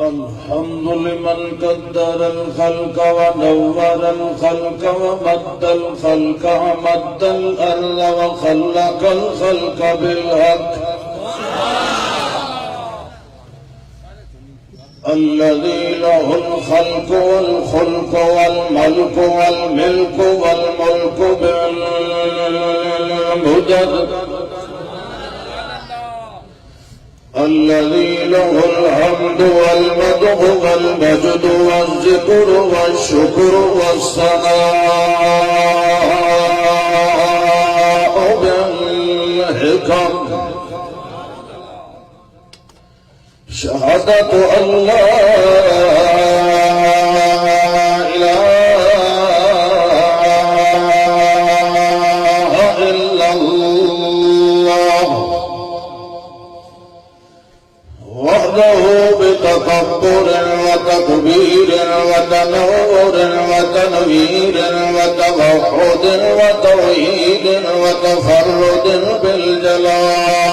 الحمد لمن قدر الخلق ونور الخلق ومد الخلق ومد الأرض وخلق الخلق بالحق الذي له الخلق والخلق والملك والملك والملك بالمدد الذي له الحمد والمدح والمجد والذكر والشكر والثناء بالحكم شهادة أن لا إله إلا الله وحده بتكبر وتكبير وتنور وتنوير وتوحد وتوحيد وتفرد بالجلال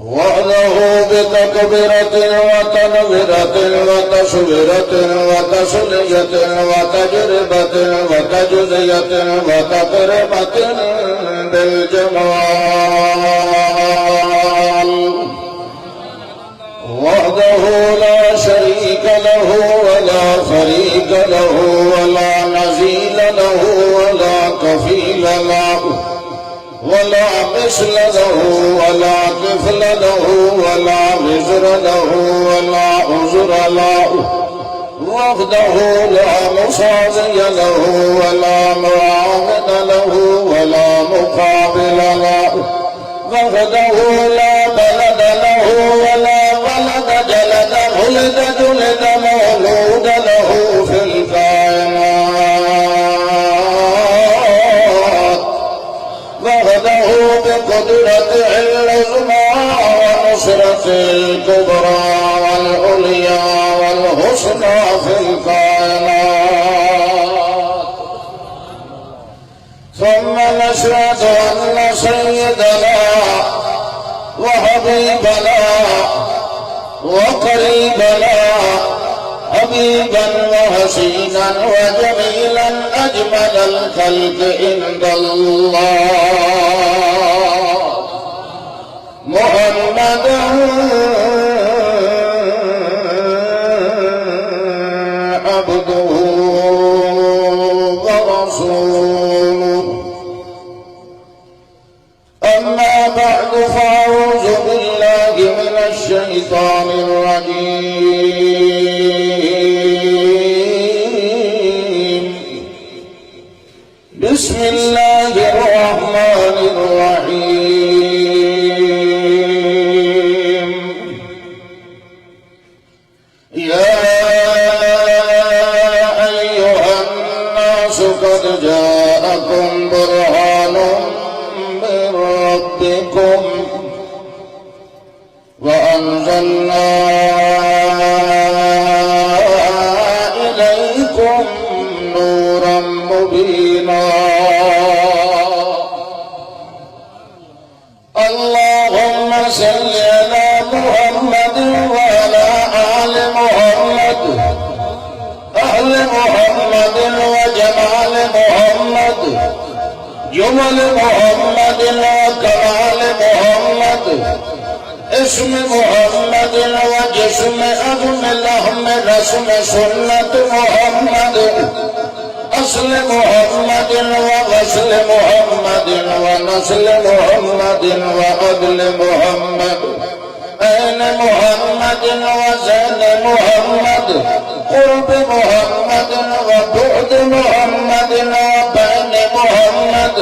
وحده بتكبيرة وتنبرة وتشبرة وتسلية وتجربة وتجزية وتقربة بالجمال وحده لا شريك له ولا فريق له ولا نزيل له ولا كفيل له ولا مثل له ولا كفل له ولا وزر له ولا عذر له وحده لا مصادي له ولا معاهد له ولا مقابل له وحده لا بلد له ولا ولد جلد ولد جلد مولود له في الكائنات وحده بقدرته العظمى ونصرته الكبرى والعليا والحسنى في الكائنات ثم نشهد أن سيدنا وحبيبنا وقريبنا حبيبا وحسينا وجميلا أجمل الخلق عند الله محمدا عبده ورسوله أما بعد فأعوذ بالله من الشيطان الرجيم بسم الله الرحمن الرحيم يا أيها الناس قد جاءكم برهان من ربكم وأنزلنا إليكم نورا مبينا اللهم صل على محمد وعلى آل محمد أهل محمد وجمال محمد جمل محمد وكمال محمد اسم محمد وجسم أبن لحم رسم سنة محمد أصل محمد وغسل محمد ونسل محمد وعدل محمد أين محمد وزين محمد قرب محمد وبعد محمد وبين محمد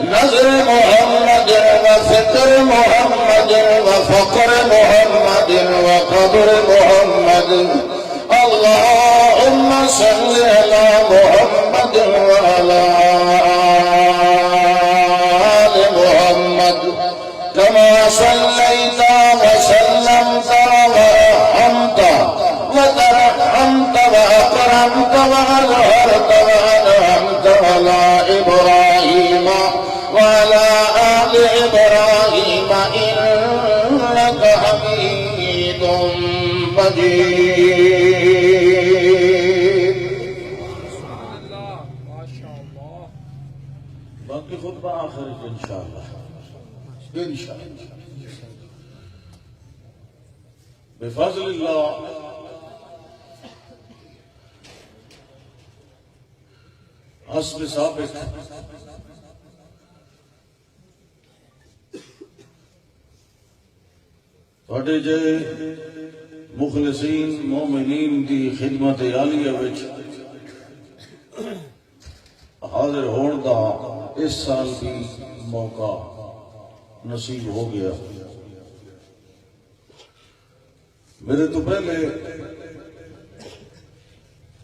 نظر محمد وفكر محمد وفقر محمد وقبر محمد اللهم صل على محمد وعلى آل محمد كما صليت وسلمت ورحمت وترحمت وأكرمت وأظهرت وأنعمت على إبراهيم وعلى آل إبراهيم إنك باقی خطبہ آخر انشاءاللہ بفضل اللہ حسب ثابت تواڈے جے مخلصین مومنین دی خدمت عالیہ وچ حاضر ہون دا اس سال بھی موقع نصیب ہو گیا۔ میرے تو پہلے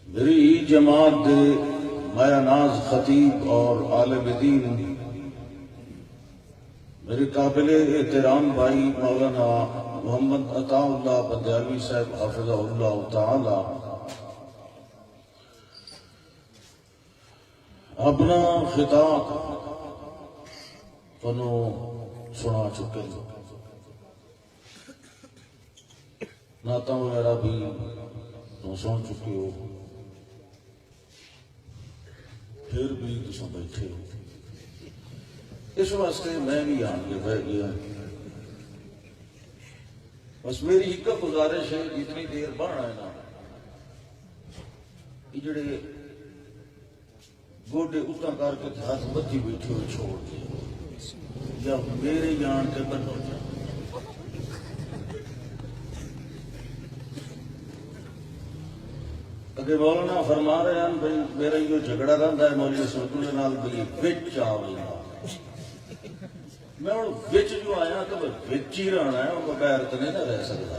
میری جماعت دے مایا ناز خطیب اور عالم دین میرے قابل احترام بھائی مولانا محمد عطا اللہ بندیالوی صاحب حافظہ اللہ تعالی اپنا خطاب تنوں سنا چکے نعتاں وغیرہ بھی تم سن چکے ہو، پھر بھی تم بیٹھے ہو، اس واسطے میں بھی آن کے بیٹھ گیا۔ بس میری ایک گزارش ہے، جتنی دیر بڑھنا ہے نا یہ جڑے گوڈے اتنا کر کے ہاتھ بچی بیٹھے ہوئے چھوڑ دیا یا میرے جان کے بنو جان۔ اگر مولانا فرما رہے ہیں بھائی میرا یہ جھگڑا رہتا ہے مولوی سلطان کے نال بھی وچ آ گیا، میں ہوں وچ جو آیا تو میں وچ ہی رہنا ہے، وہ بغیر تو نہیں نہ رہ سکتا۔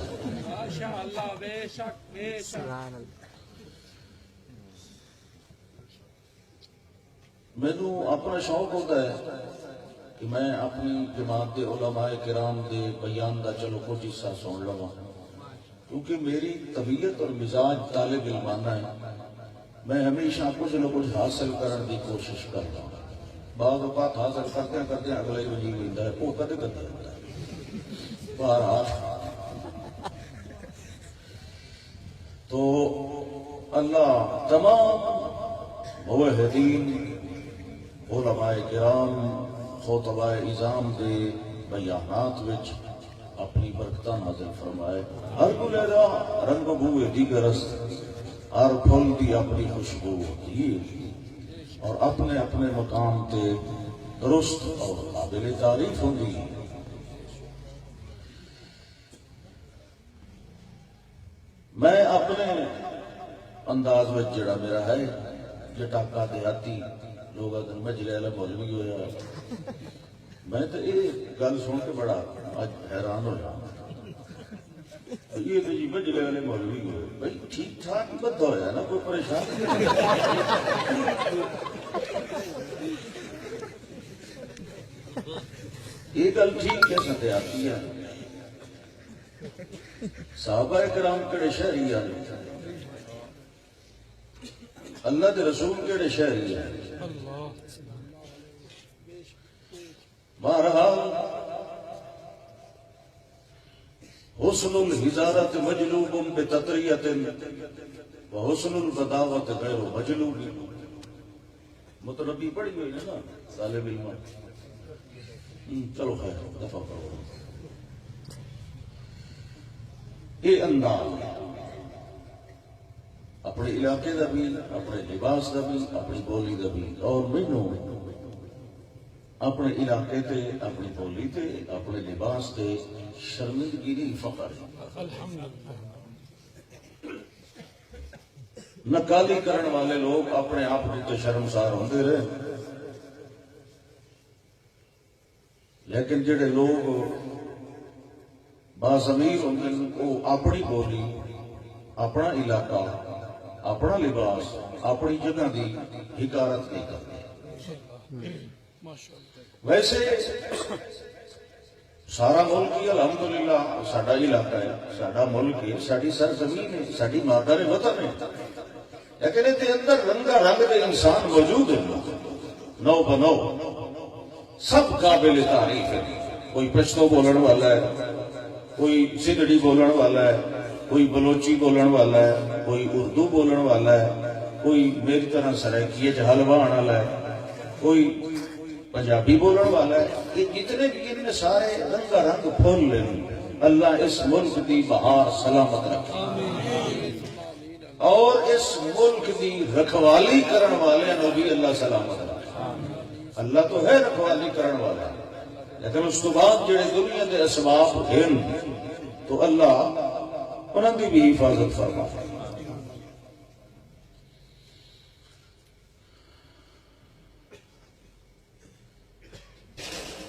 ماشاءاللہ، بے شک بے شک۔ مینوں اپنا شوق ہوتا ہے کہ میں اپنی جماعت دے علماء کرام دے بیان دا چلو کچھ حصہ سن لواں، کیونکہ میری طبیعت اور مزاج طالب علمانہ ہے، میں ہمیشہ کچھ نہ کچھ حاصل کرنے کی کوشش کرتا ہوں۔ بعض اوقات حاصل کرتے ہیں اگلا ہی وجیب ہوتا ہے، وہ کدے کدے ہوتا ہے۔ بہرحال تو اللہ تمام موحدین علماء کرام خطباء اعظام دے بیانات وچ اپنی برکتہ نازل فرمائے۔ ہر گلیرا رنگ بوئے دیگر است، ہر پھل دی اپنی خوشبو ہوتی ہے اور اپنے اپنے مقام تے درست اور قابل تعریف ہوتی ہے۔ میں اپنے انداز میں جڑا میرا ہے جٹاکا دیہاتی لوگ اگر مجلے والا مولوی ہویا، میں تو یہ گل سن کے بڑا آج حیران ہو جاؤں، یہ تو جی مجلے والے مولوی ہوئے بھائی ٹھیک ٹھاک بد ہوا نا، کوئی پریشان یہ گل ٹھیک کیسے دیہاتی ہے؟ صحابہ کرام کہڑے شہری ہیں، اللہ دے رسول کہڑے شہری ہیں؟ بہرحال حسن الحزارت مجلوب بتطریت وحسن البداوت غیر مجلوب۔ متربی پڑھی ہوئی ہے نا طالب علم، چلو خیر دفع کرو۔ یہ انداز اپنے علاقے کا بھی، اپنے لباس کا بھی، اپنی بولی کا بھی، اور مینوں اپنے علاقے تے، اپنی بولی تے، اپنے لباس تے شرمندگی نہیں فخر ہے۔ نکالی کرنے والے لوگ اپنے آپ کو شرمسار ہوندے رہے، لیکن جڑے لوگ باضمیر ہوندے وہ اپنی بولی، اپنا علاقہ، اپنا لباس، اپنی جگہ دی حکارت نہیں کرتے۔ ویسے سارا ملک ہی الحمدللہ ساڈا علاقہ ہے، ساڈا ملک ہے، ساڈی سرزمین ہے، ساڈی مادر وطن ہے، لیکن اس کے اندر رنگا رنگ کے انسان موجود ہیں، نو بنو سب قابل تعریف ہے۔ کوئی پشتو بولن والا ہے، کوئی سندھڑی بولن والا ہے، کوئی بلوچی بولن والا ہے، کوئی اردو بولن والا ہے، کوئی میری طرح سرائکیے حلوا آنے والا ہے، کوئی پنجابی بولن والا ہے، یہ جتنے بھی ان سارے رنگا رنگ پھول لیں، اللہ اس ملک دی بہار سلامت رکھے اور اس ملک دی رکھوالی کرن والے نو بھی اللہ سلامت رکھے۔ اللہ تو ہے رکھوالی کرن والا، لیکن اس تو بعد جڑے دنیا دے اسباب ہیں تو اللہ انہاں دی بھی حفاظت فرما۔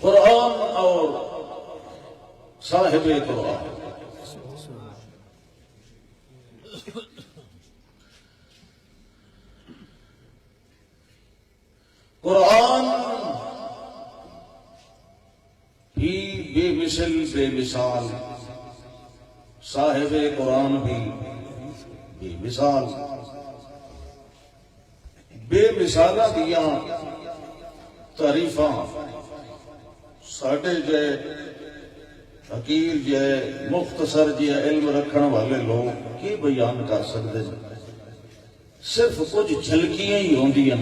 قرآن اور صاحب قرآن، قرآن بھی بے مثل بے مثال، صاحب قرآن بھی بے مثال، بے مثالہ دیا تعریفاں ساڈے جے حقیر جے مختصر جے علم رکھن والے لوگ کی بیان کر سکتے ہیں؟ صرف کچھ جھلکیاں ہی ہوندیاں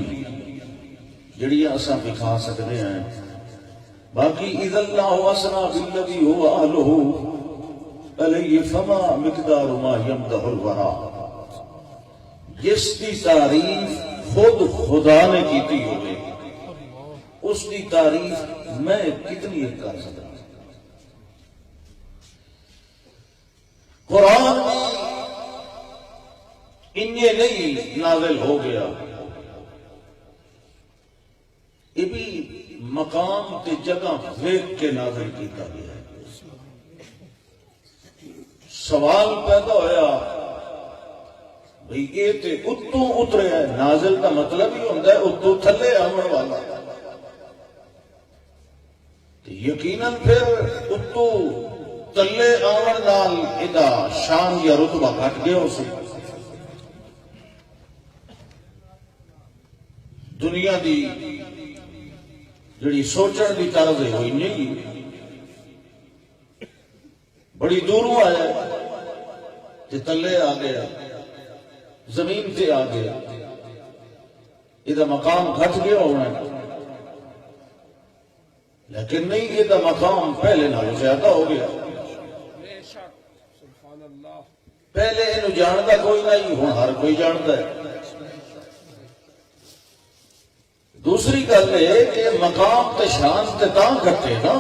جڑیاں اساں دکھا سکتے ہیں، باقی اذا اللہ اسنا بالذی هو اہلہ علیہ فما مقدار ما یمدح الورا، جس کی تعریف خود خدا نے کیتی ہوئے اس کی تعریف میں کتنی کر سکتا ہوں۔ قرآن انہیں نہیں نازل ہو گیا، یہ بھی مقام تے جگہ ویکھ کے نازل کیتا گیا ہے۔ سوال پیدا ہویا بھئی یہ تے اتوں اترے ہے، نازل کا مطلب ہی ہوتا ہے اتوں تھلے آمن والا، یقیناً پھر اتو تلے آون نال ادا شان یا رتبہ گھٹ گیا اسے۔ دنیا دی جڑی سوچن دی طرز ہے ہوئی نہیں، بڑی دوروں آیا تے تلے آ گیا، زمین تے آ گیا، ادا مقام گھٹ گیا ہونا، لیکن نہیں یہ دا مقام پہلے نالوں زیادہ ہو گیا۔ پہلے انہوں جانتا کوئی نہیں، ہوں ہر کوئی جانتا ہے۔ دوسری گل ہے کہ مقام تے شان تے تاں گھٹے نا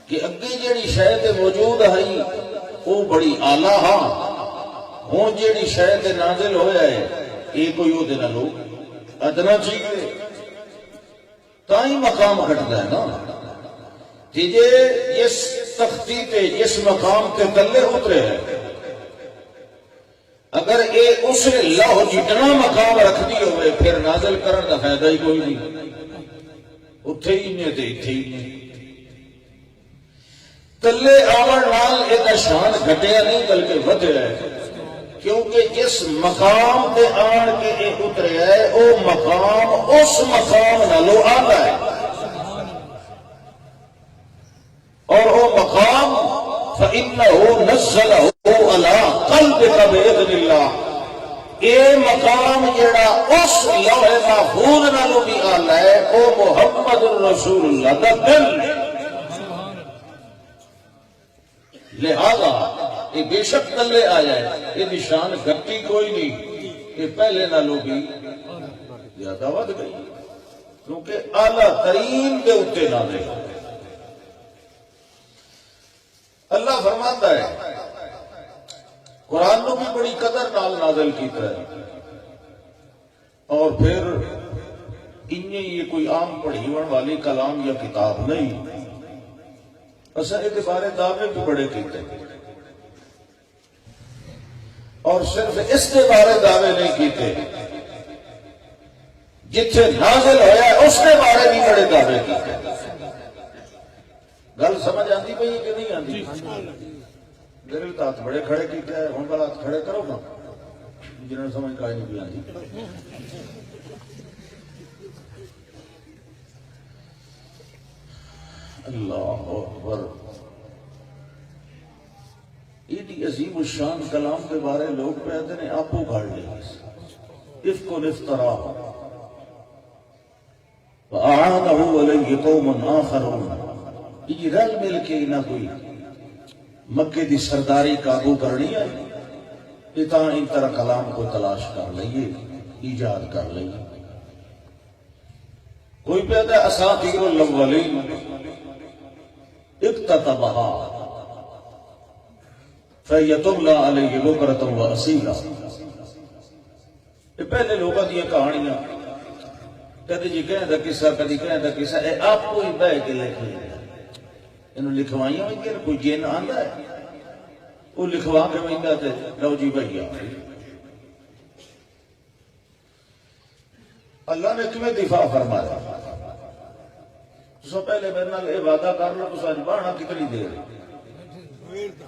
کہ اگے جیڑی شے تے موجود ہے وہ بڑی اعلیٰ ہاں، ہوں جیڑی شے تے نازل ہویا ہے یہ کوئی وہ دے نالوں ادنا چاہیے، تائی مقام گھٹتا ہے نا۔ تیجے اس تختی تے اس مقام تے تلے اترے ہے، اگر اے اس اللہ جتنا مقام رکھ دی ہوئے پھر نازل کرن دا فائدہ ہی کوئی نہیں، اتھے ہی نہیں تے اتھے ہی نہیں۔ تلے آون نال اے شان گھٹیا نہیں بلکہ ودھیا ہے، کیونکہ جس مقام تے آن کے اے اترے ہے او مقام اس مقام نالو آتا ہے، اور او مقام فَإِنَّهُ نَزَّلَهُ عَلَىٰ قَلْبِكَ بِإِذْنِ اللَّهِ، اے مقام جڑا اس لوح محفوظ نالو بھی آلہ ہے او محمد الرسول اللہ دا دل، لہذا یہ بے شک تلے آیا ہے، یہ نشان گھٹی کوئی نہیں، یہ پہلے نالو بھی زیادہ ود گئی، کیونکہ اعلیٰ ترین کے اتے نازل ہے۔ اللہ فرماتا ہے قرآن کو بھی بڑی قدر نال نازل کیتا ہے، اور پھر انہیں یہ کوئی عام پڑھیون والی کلام یا کتاب نہیں، اصل کے بارے دعوے بھی بڑے کیتے اور صرف اس کے بارے دعوے نہیں کیتے، جتھے نازل ہویا ہے اس کے بارے بھی بڑے دعوے کیتے۔ گل سمجھ آتی پئی کہ نہیں آتی؟ میرے ہاتھ بڑے کھڑے کیتے ہیں، ہوں بلا ہاتھ کھڑے کرو نا جنہوں نے سمجھ کہیں نہیں بھی آتی۔ اللہ اکبر، ایڈی عظیم الشان کلام کے بارے لوگ کہتے ہیں آپ کو گھاڑ لیں، افک و افترا، وَأَعَانَهُ عَلَيْهِ قَوْمٌ آخَرُونَ، یہ رل مل کے نہ کوئی مکے دی سرداری قابو کرنی ہے، اتنا ان طرح کلام کو تلاش کر لئیے، ایجاد کر لئیے۔ کوئی پیدا ہے اساطیر الاولین اکتتبہا فیتملا علیہ بکرۃ واصیلا، یہ پہلے لوگوں دیا کہانیاں کدی جی کہیں دا قصہ کدی کہیں دا قصہ، اے آپ کو ہی بہ کے لکھے انہوں لکھوائیاں ہوئی کہ کوئی جن آندا ہے وہ لکھوا کے ویندا تے لو جی بھیا۔ اللہ نے تمہیں دفاع فرمایا، تو پہلے میرے نال یہ وعدہ کر لو تو ساری بہنا کتنی دیر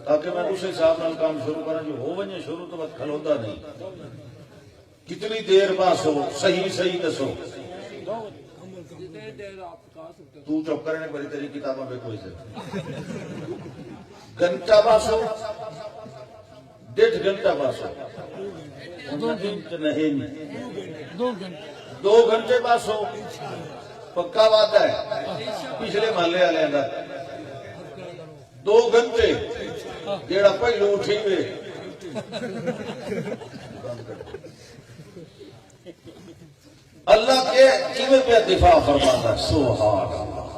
تاکہ میں اس حساب نال کام شروع کروں، جو ہو وجے شروع تو بس کھلوتا نہیں، کتنی دیر پاس ہو صحیح صحیح دسو۔ تو چپ کرنے بڑی تیری کتابوں پہ کوئی سے گھنٹہ پاس ہو، 1.5 گھنٹہ پاس ہو، 2 گھنٹے پاس ہو، پکا بات ہے پچھلے محلے والے اندر 2 گھنٹے جیڑا پہلو اٹھی ہوئے اللہ کے کیویں پہ دفاع فرماتا ہے، سبحان اللہ۔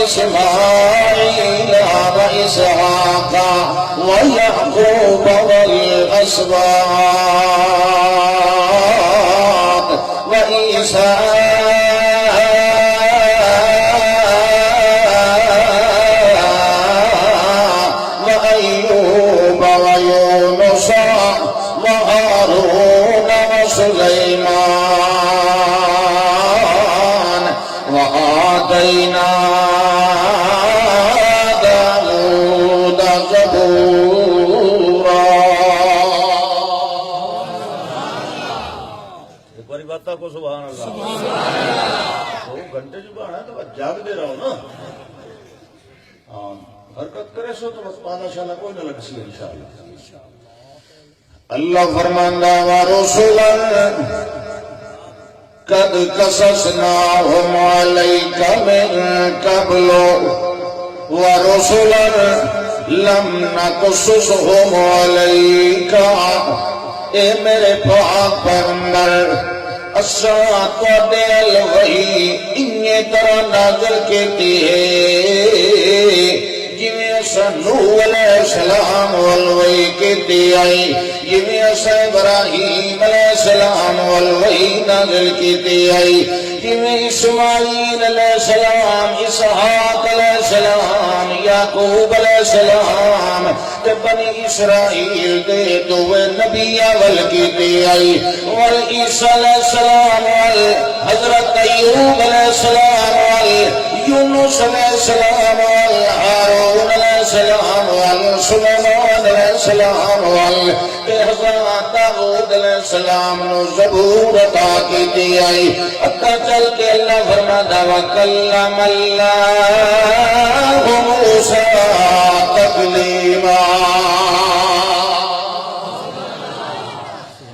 إسماعيل وإسحاق ويعقوب والأسباط وعيسى وأيوب ويونس وهارون وسليمان وآتينا کو سبحان اللہ 2 گھنٹے جو بہانا ہے تو بس جاگ دے رہا ہو نا، حرکت کرے سو تو بس پانا شانا کوئی نہ لگ سی انشاءاللہ۔ اللہ فرماندہ ورسلا قد قصصناهم عليك من قبل ورسلا لم نقصصهم عليك، اے میرے پاک پیغمبر اساں تواڈے ال وحی انہی طرح نازل کیتی ہے جویں اساں نوح علیہ السلام ول وحی کیتی آئی، جویں اساں ابراہیم علیہ السلام ول وحی نازل کیتی آئی، جویں اسماعیل علیہ السلام، اسحاق علیہ السلام، یعقوب علیہ السلام تے بنی اسرائیل دے دوے نبیاں ول کیتی آئی، ول عیسیٰ علیہ السلام ول حضرت ایوب علیہ السلام ول یونس علیہ السلام ول ہارون علیہ السلام ول سلیمان علیہ السلام ول تے حضرت داؤد علیہ السلام نو زبور عطا کیتی آئی، حتیٰ چل کے اللہ فرماتا وَكَلَّمَ اللَّهُ مُوسَىٰ تَكْلِيمًا۔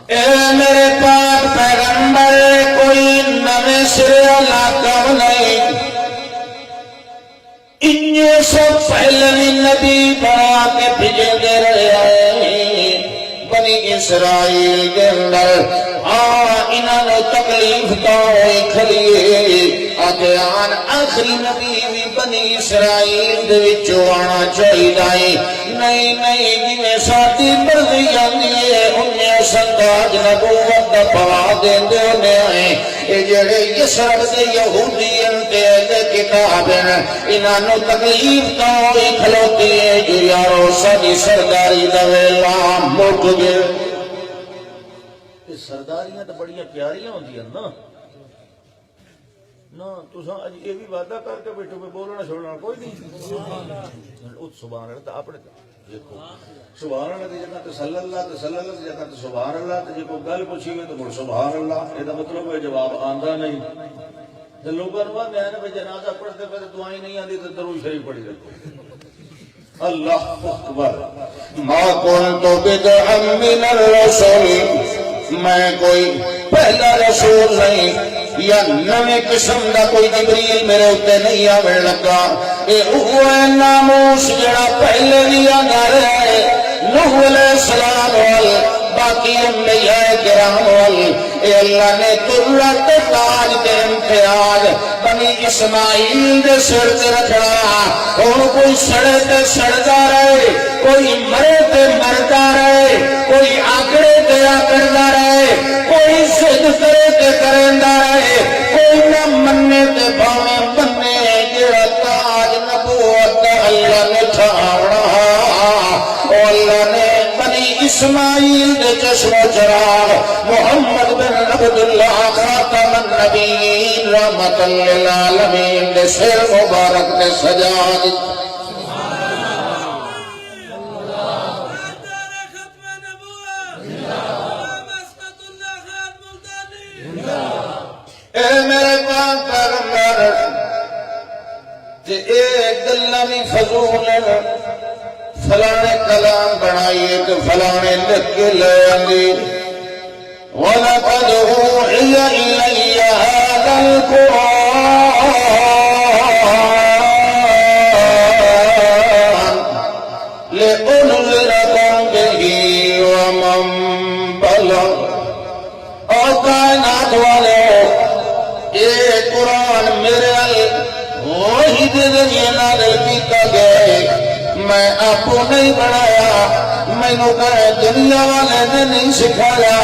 اے میرے پاک پیغمبر کوئی نویں سرے اللہ کم نہیں، انہیں سب پہلے نبی بنا کے بھیجے دے رہے ہیں بنی اسرائیل کے اندر، انہوں نے تکلیف تو ہوئی کھلیے آتے آن آخری نبی بھی بنی اسرائیل دے وچوں آنا چاہیے، نہیں جویں ساڈی مرضی آندی ہے انہیں سنداج نبوت دا پوا دیندے ہوندے ہیں، اے جڑے یسرب دے یہودی انتے دے کتاب عذاب انہاں تکلیف تو ہی کھلوتی ہے جو یارو ساری سرداری دا ویلا مک گئے. سرداریاں تو بڑی پیاریاں ہوندیاں نا نا تساں اج یہ بھی وعدہ کر کے بیٹھو کہ بولنا چھوڑنا کوئی نہیں. سبحان اللہ اپنے دیکھو سبحان اللہ کی جگہ تے صلی اللہ کی جگہ تے سبحان اللہ تے جے کوئی گل پوچھی ہوئے تو مڑ سبحان اللہ یہ مطلب ہے جواب آندا نہیں. تے لوگاں نوں آندے ہیں کہ جنازہ پڑھتے پہ دعائیں نہیں آندی تے درود شریف پڑھی رکھو. اللہ اکبر. ما کنت بدعا من الرسل میں کوئی پہلا رسول نہیں یا نویں قسم دا کوئی جبریل میرے اوتے نہیں آوے لگا. اے اوہ ناموس جڑا پہلے بھی آندا رہے نوح علیہ السلام وال باقی انبیاء کرام وال اے اللہ نے درت تاج تے امتیاز بنی اسماعیل دے سر تے رکھنا. ہن کوئی سڑے تے سڑدا رہے کوئی مرے تے مردا رہے کوئی آکڑے تے آکڑدا رہے کوئی ضد کرے تے کریندا رہے کوئی نہ منے تے بھاویں بنے. جڑا تاج نبوت اللہ نے ٹھاونا اللہ نے بنی اسماعیل دے چشم و چراغ محمد بن عبداللہ خاتم النبیین رحمت للعالمین دے سر مبارک دے سجا دتا. اے میرے پاک پیغمبر تے ایک گلاں بھی فضول فلانے کلام بنائیے تو فلانے لکھ کے لے آندی. وَلَقَدْ أُوحِيَ إِلَيَّ هَذَا الْقُرْآنُ لِأُنذِرَكُم بِهِ وَمَن بَلَغَ. اور کائنات والے اے قرآن میرے وحی دے ذریعے نازل کیتا گئے. میں آپ کو نہیں بنایا میں نو کہے دنیا والے نے نہیں سکھایا.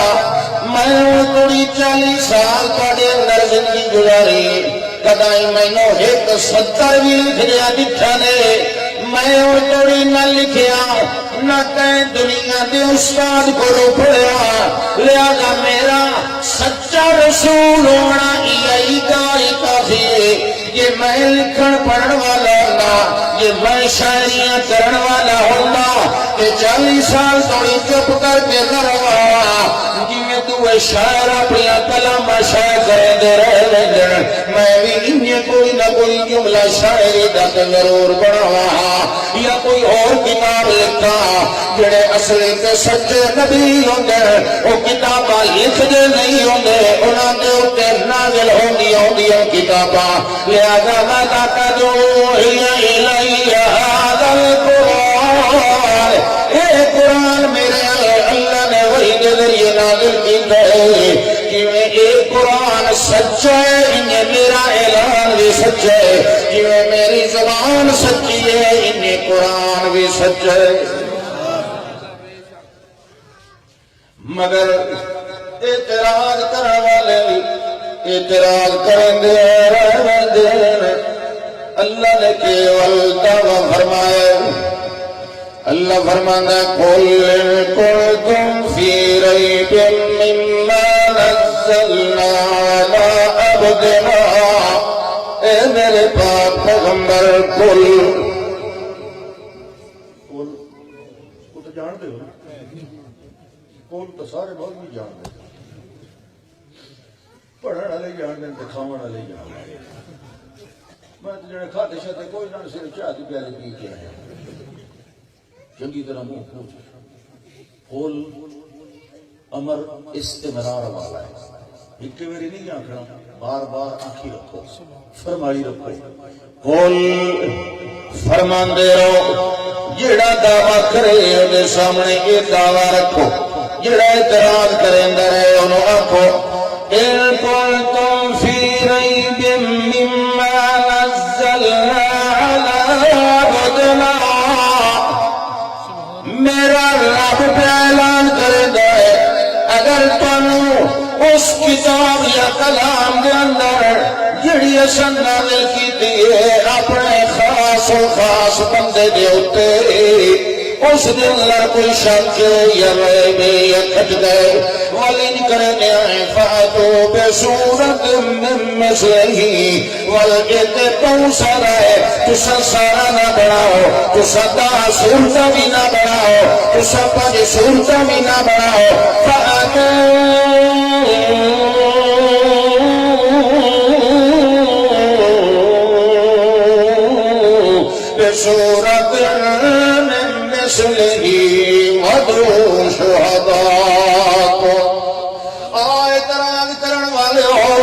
میں تھوڑی 40 سال کڑے اندر زندگی گزاری کدائی میں نو ایک 70 بھی لکھیا دکھا نے. میں تھوڑی نہ لکھیا نہ کہیں دنیا دے استاد کو پڑھیا. لہذا میرا سچا رسول ہونا یہی کافی ہے. یہ میں لکھن پڑھن والا ہونا یہ میں شاعریاں کرن والا ہونا کہ 40 سال تھوڑی چپ کر کے نہ رہا جی میں تو شاعر اپنی کلام شاعر کریں دے رہے میں بھی انہیں کوئی نہ کوئی جملہ شاعری دا ضرور بڑھوا یا کوئی اور کتاب لکھا جڑے اصلی تے سچے نبی ہوندے وہ کتاباں لکھ دے نہیں ہوندے انہاں دے اوتے نازل ہوندیاں کتاباں. لہذا وَلَقَدْ أُوحِيَ إِلَيَّ هَذَا الْقُرْآنُ اے قرآن میرے اللہ نے وحی کے ذریعے نازل کیتا ہے کہ اے قرآن سچا ہے انہیں میرا اعلان بھی سچا ہے کہ میری زبان سچی ہے انہیں قرآن بھی سچا ہے. مگر اعتراض کرنے والے اعتراض کریں دے اللہ نے کیول دعویٰ فرمایا. اللہ فرمانا قُلْ كُنْتُمْ فِي رَيْبٍ مِّمَّا نَزَّلْنَا عَلَىٰ عَبْدِنَا. اے میرے پاک پیغمبر قُل تو جان دے ہو قول تو سارے بہت بھی جان دے پڑھن والے جان دے دکھاون والے جان دے. میں تو جڑے کھاتے شاتے کوئی نہ صرف چاہ دی پیالی پی کے آیا چنگی طرح منہ پوچھ. قول امر استمرار والا ہے ایک میری نہیں آنکھنا بار بار آنکھی رکھو فرمائی رکھو. قل فرمان دے رہو جڑا دعویٰ کرے انہیں سامنے یہ دعویٰ رکھو جڑا اعتراض کریں رہے انہوں آکھو إِن كُنتُمْ فِي رَيْبٍ مِّمَّا نَزَّلْنَا عَلَىٰ عَبْدِنَا. میرا رب پہ اعلان کرے دے اگر تمہیں اس کتاب یا کلام دے اندر جڑی اصل نازل کیتی ہے اپنے خاص و خاص بندے دے اوتے اس دن لڑ کوئی شک یا ریب یا کھٹ گئے والین کرنے آئے فاتو بے صورت من مثلہی والجت پہنسر ہے تسا سارا نہ بڑھاؤ تسا دا صورتا بھی نہ بڑھاؤ تسا پج صورتا بھی نہ بڑھاؤ فاتو بے صورت مثلہی وَادْعُوا شُهَدَاءَكُمْ آئے تران کرن والے ہو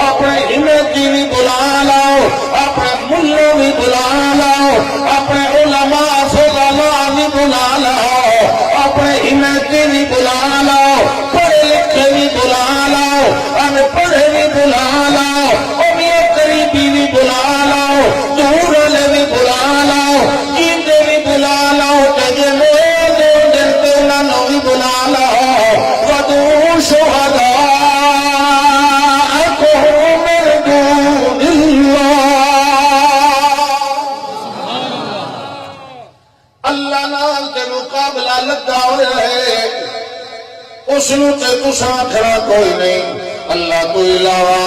اپنے ہمت کی بھی بلا لاؤ اپنے ملوں بھی بلا لاؤ اپنے علماء فضلاء بھی بلا لاؤ اپنے ہمت کی بھی بلا لاؤ پڑھے لکھے بھی بلا لاؤ ان پڑھے بھی بلا لاؤ امیت قریبی بھی بلا لاؤ دور والے بھی بلا لاؤ جیندے بھی بلا لاؤ تجھے نوی بلا لاؤ وَادْعُوا شُهَدَاءَكُمْ مِن دُونِ اللَّهِ اللہ نال تے مقابلہ لگا ہویا ہے اس نو تے تساں کھڑا کوئی نہیں اللہ تو علاوہ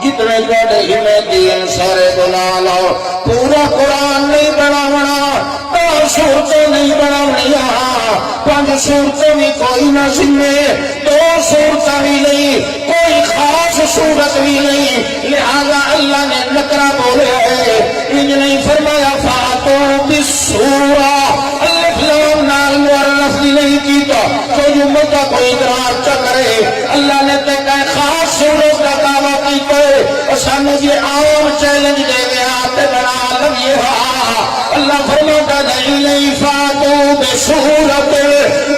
جتنے گڑ ہمیں دین سارے بلا لاؤ پورا قرآن نہیں بناونا صورتیں نہیں بناونیاں پانچ صورتیں بھی کوئی نہ سنے دو صورتیں بھی نہیں کوئی خاص صورت بھی نہیں لہذا اللہ نے نکرہ بولے ہے انج نہیں فرمایا فاتو بالسورہ الف لام نال معرف نہیں کیتا کوئی امت کا کوئی ادراک چا کرے اللہ نے تے کہا خاص صورت کا دعویٰ کیتا ہے اور سانو یہ عام چیلنج دے گیا تے بنا لگیے اللہ فرماتا نہیں فاتو بے صورت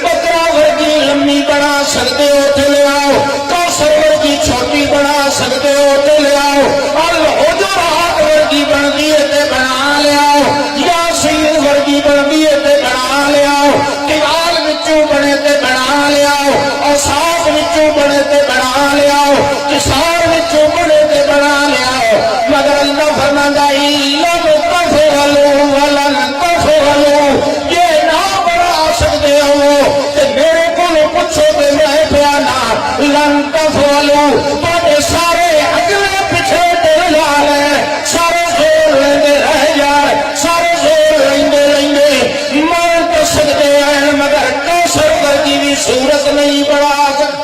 بکرا ورگی لمبی بنا سکتے ہو تے لے آؤ کوثر ورگی چھوٹی بنا سکتے ہو تے لے آؤ الحجرات ورگی بن دیے تے بنا لے آؤ یاسین ورگی بن دیے تے بنا لے آؤ قبال وچوں بنے تے بنا لے آؤ اصحاب وچوں بنے تے بنا لے آؤ کسار وچوں بنے تے بنا لے آؤ مگر اللہ فرماندا لم تفعلوا ولن تفعلوا یہ نہ بنا سکتے ہو کہ میرے کو پوچھو کہ میں پیانا لن تفعلوا تو سارے اگلے پچھلے دل جائے سارے زور لیندے رہ جائے سارے زور لیندے مان تو سکتے ہیں مگر کوثر ورگی بھی صورت نہیں بنا سکتے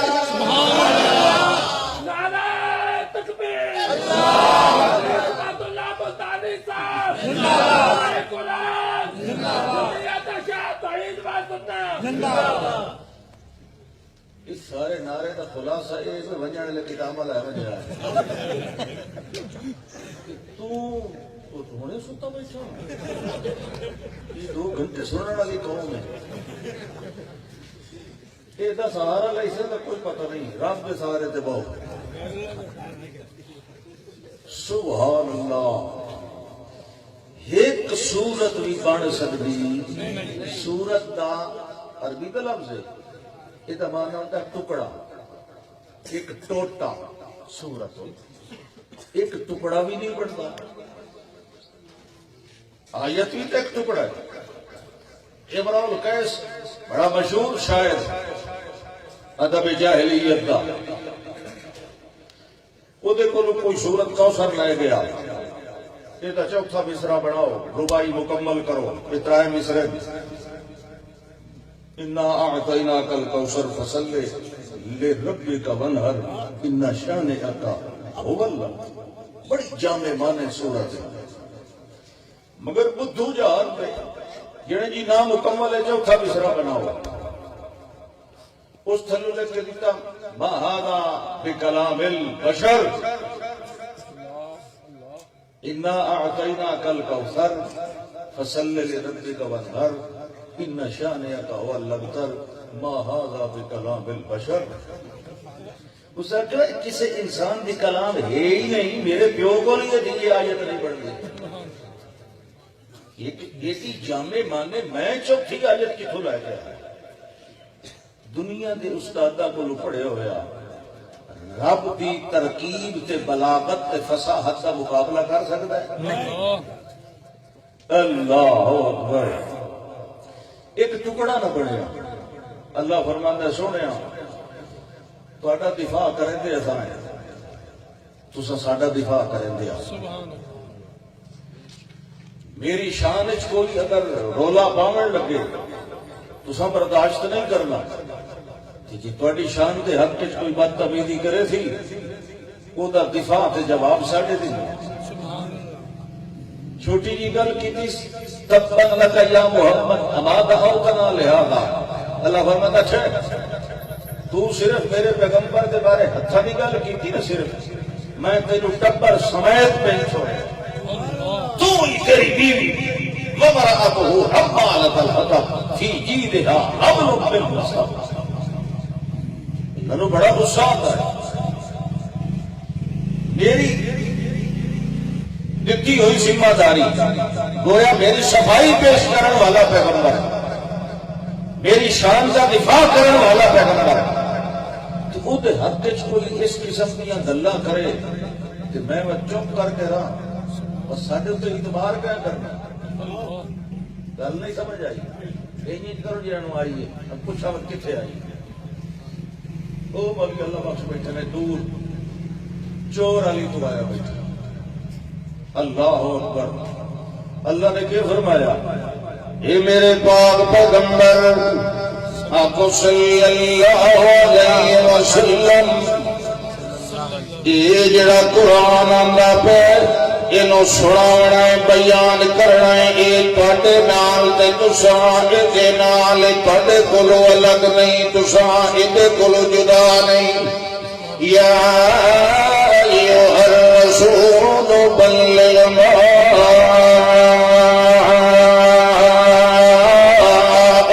اس سارے نعرے کا خلاصہ یہ میں ونجنے لے کتاب والا ہے ونجنا تو ہونے سنتا بیٹھا یہ 2 گھنٹے سننے والی قوم ہے یہ دا سہارا لے اسے تو کوئی پتہ نہیں رب کے سہارے تے بہت سبحان اللہ ایک صورت بھی بن سکتی صورت دا عربی کا لفظ ہے یہ تو مانا ہوتا ہے ٹکڑا ایک ٹوٹا صورت ایک ٹکڑا بھی نہیں بنتا آیت بھی تو ایک ٹکڑا ہے امرؤ القیس بڑا مشہور شاعر ادب جاہلیت کا وہ دیکھو کوئی صورت کوثر لے گیا یہ تو چوتھا مصرع بناؤ ربائی مکمل کرو اترائے مصرے انا اعطیناک الکوثر فصل لربک وانحر ان شانئک هو الابتر بڑی جامع معنی صورت ہے مگر بدھو جہان پہ جنہیں جی نام مکمل ہے چوتھا مصرع بناؤ اس تھلو لے کے دیتا ما ھذا بکلام البشر انا اعطیناک الکوثر فصل لربک وانحر ان شانئک هو الابتر ما ھذا بکلام البشر اس نے کہا کسی انسان دی کلام ہے ہی نہیں میرے پیو کو لیے دی آیت نہیں پڑھ دی یہ کی جامع معنی میں چوتھی آیت کی کھلا ہے دنیا دے استادہ کو پڑھے ہویا رب دی ترکیب تے بلاغت تے فصاحت کا مقابلہ کر سکتا ہے؟ اللہ اکبر. ایک ٹکڑا نہ بنیا. اللہ فرماندا ہے سونیا تہاڈا دفاع کریں دے اساں تساں ساڈا دفاع کریں دے. میری شان وچ کوئی اگر رولا پاون لگے تساں برداشت نہیں کرنا. جی تہاڈی شان دے حق وچ کوئی بدتمیزی کرے سی او دا دفاع تے جواب ساڈے دے. چھوٹی جی گل کیتی تبن لک یا محمد اما دعوتنا لہذا. اللہ فرماتا اچھا تو صرف میرے پیغمبر دے بارے ہتھاں دی گل کیتی نا صرف میں تینوں ٹبر سمیت پہن چھوڑے. تو ہی تیری بیوی ومرأته حمالة الحطب فی جیدها حبل من مسد. انہوں بڑا غصہ آتا ہے. میری دتی ہوئی ذمہ داری گویا میری صفائی پیش کرنے والا پیغمبر ہے, میری شان کا دفاع کرنے والا پیغمبر ہے. تو وہ حق وچ کوئی اس قسم دیا گلاں کرے کہ میں چپ کر کے رہا بس ساڈے تے اعتبار کیا کرنا. گل نہیں سمجھ آئی. یہ کرو جنہوں آئی ہے پوچھا کتنے آئی. وہ مولوی اللہ بخش بیٹھے نے دور چور علی تو آیا بیٹھا. اللہ اکبر. اللہ نے کیا فرمایا اے میرے پاک پیغمبر آقا صلی اللہ علیہ وسلم یہ جڑا قرآن آندا پہ اینو سناونا ہے بیان کرنا ہے یہ تواڈے نال تے تساں دے نال تواڈے کولوں الگ نہیں تساں دے کولوں جدا نہیں. یا ایھا الرسول بلغ ما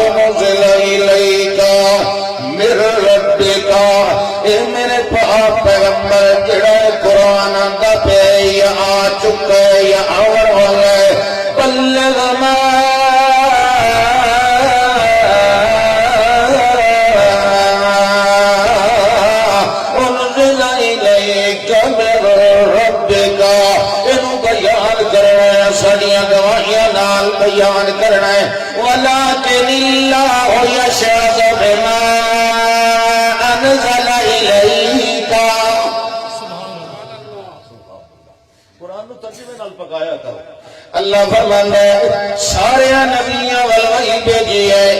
انزل الیک من ربک. اے میرے پاک پیغمبر جڑا قرآن آندا پہ یا آ چکا ہے یا آون والا ہے بلغ ما انزل الیک من ربک. اینو بیان کرنا ہے ساڈیاں گواہیاں نال بیان کرنا ہے. ولکن اللہ یشهد بما انزل الیک. قرآن نو ترجمے نال پکایا کرو. اللہ فرماندا ہے سارے نبیاں ول وحی بھیجی ہے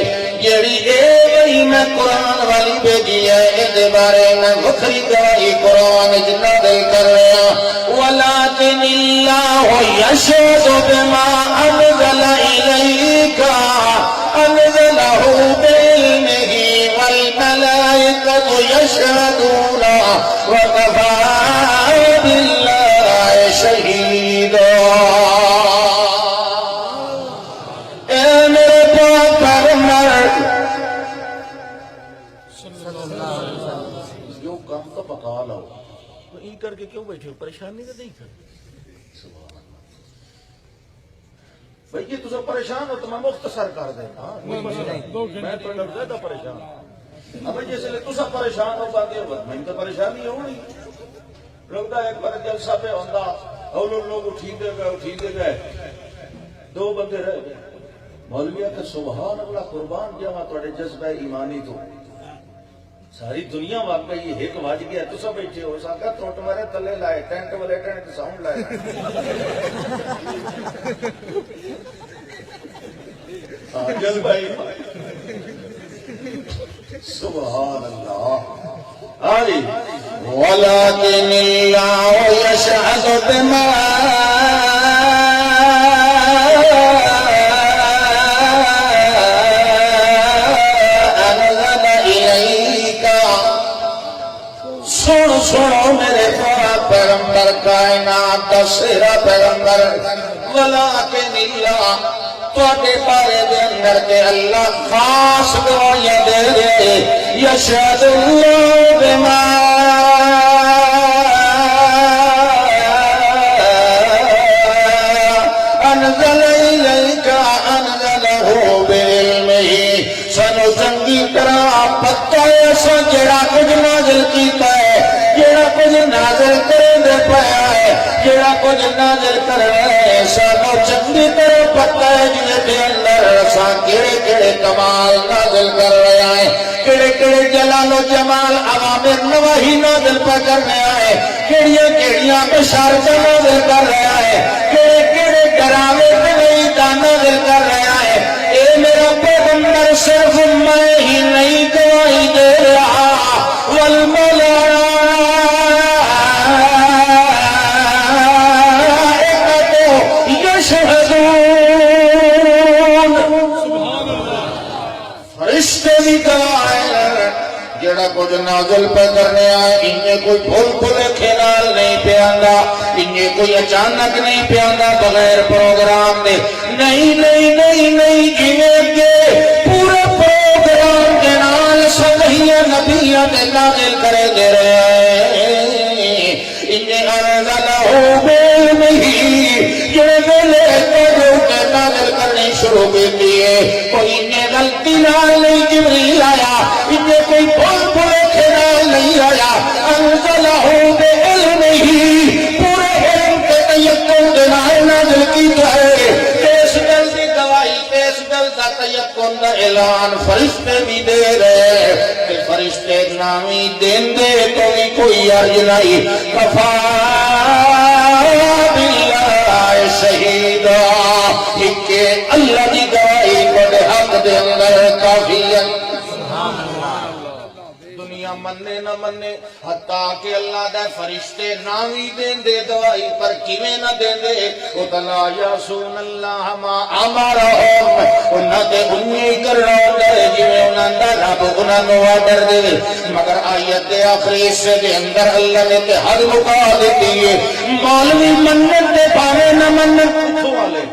جیڑی اے وحی میں قرآن والی بھیجی ہے اے دے بارے میں وکھری گواہی قرآن جنہ دل کر رہا. ولکن اللہ یشهد بما انزل الیک انزلہ بعلمہ والملائکۃ یشهدون وکفی باللہ شہیدا. اے میرے پاک پیغمبر جو کام تو پکا لاؤ تو این کر کے کیوں بیٹھے ہو؟ پریشانی تو نہیں کر بھائی جی تسا پریشان ہو تو میں مختصر کر دینا. میں تو زیادہ پریشان اب جس لیے تسا پریشان ہو پاتے ہو میں تو پریشانی ہونی. لگتا ایک بار جلسہ پہ ہوتا اور لوگ اٹھیندے گئے دو بندے رہ گئے. مولوی کہ سبحان اللہ قربان جاواں تواڈے جذبہ ایمانی تو ساری دنیا واقعی ایک وج گیا تو سب بیٹھے ہو سکا ٹوٹ مارے تلے لائے ٹینٹ والے ٹینٹ ساؤنڈ لائے. جذبہ سبحان اللہ. آلی ولکن اللہ یشهد بما سنو میرے پاک پیغمبر کائنات دا سہرا پیغمبر. ولکن اللہ تواڈے بارے دے اندر تے اللہ خاص گواہیاں دے رہے. یشهد اللہ بما انزل الیک انزلہ بعلمہ. سانو چنگی طرح پتہ ہے سو جڑا کچھ نازل کیتا ہے جڑا کچھ نازل کرے دے پایا ہے جڑا کچھ نازل کر رہا ہے سانو چنگی طرح پتہ ہے جس دے اندر اساں کیڑے کیڑے کمال نازل کر رہے ہیں کیڑے کیڑے جلال و جمال اوامر نواہی نازل پہ کرنے آئے کیڑیاں کیڑیاں بشارت نازل کر رہا ہے کیڑے کیڑے ڈراوے وعیداں نازل کر رہا ہے اے میرا پیغمبر صرف میں ہی نہیں گواہی دے رہا والملائکہ فرشتے بھی گواہ ہیں جڑا کچھ نازل پہ کرنے آئے انہیں کوئی بھول بھلے نال نہیں پیاندا انہیں کوئی اچانک نہیں پیاندا بغیر پروگرام دے نہیں نہیں نہیں نہیں جنہیں کے پورے پروگرام کے نال صحیح نبیہ دے نازل کرے دے رہے ہیں انہیں انزلہ بعلمہ جو ملے کے نازل کرنے شروع کی دیئے کوئی انہیں غلطی نال نہیں جبریل آیا انہیں کوئی بھول بھولے کھنال نہیں آیا انزلہ بعلمہ پورے علم کے تیقن دنائے نازل کی جائے کیس گل دی گواہی کیس گل دا تیقن دا اعلان فرشتے بھی دے رہے کہ فرشتے نامی دین دے تو بھی کوئی عرض نہیں کفا باللہ شہیدہ کہ اللہ دی گواہی بڑے حق دے اندر کافی ہے دنیا مننے نہ مننے حتیٰ کہ اللہ دے فرشتے نامی دین دے دوائی پر کیویں نہ دین دے اتنا یاسون اللہ ما امرہم انہاں تے انہی کرنا دے جویں انہاں دا رب انہاں نو آڈر دے مگر آیت آخری سے دے اندر اللہ نے تے حد مکا دیتی ہے مولوی منت دے پاوے نہ منت اتھو والے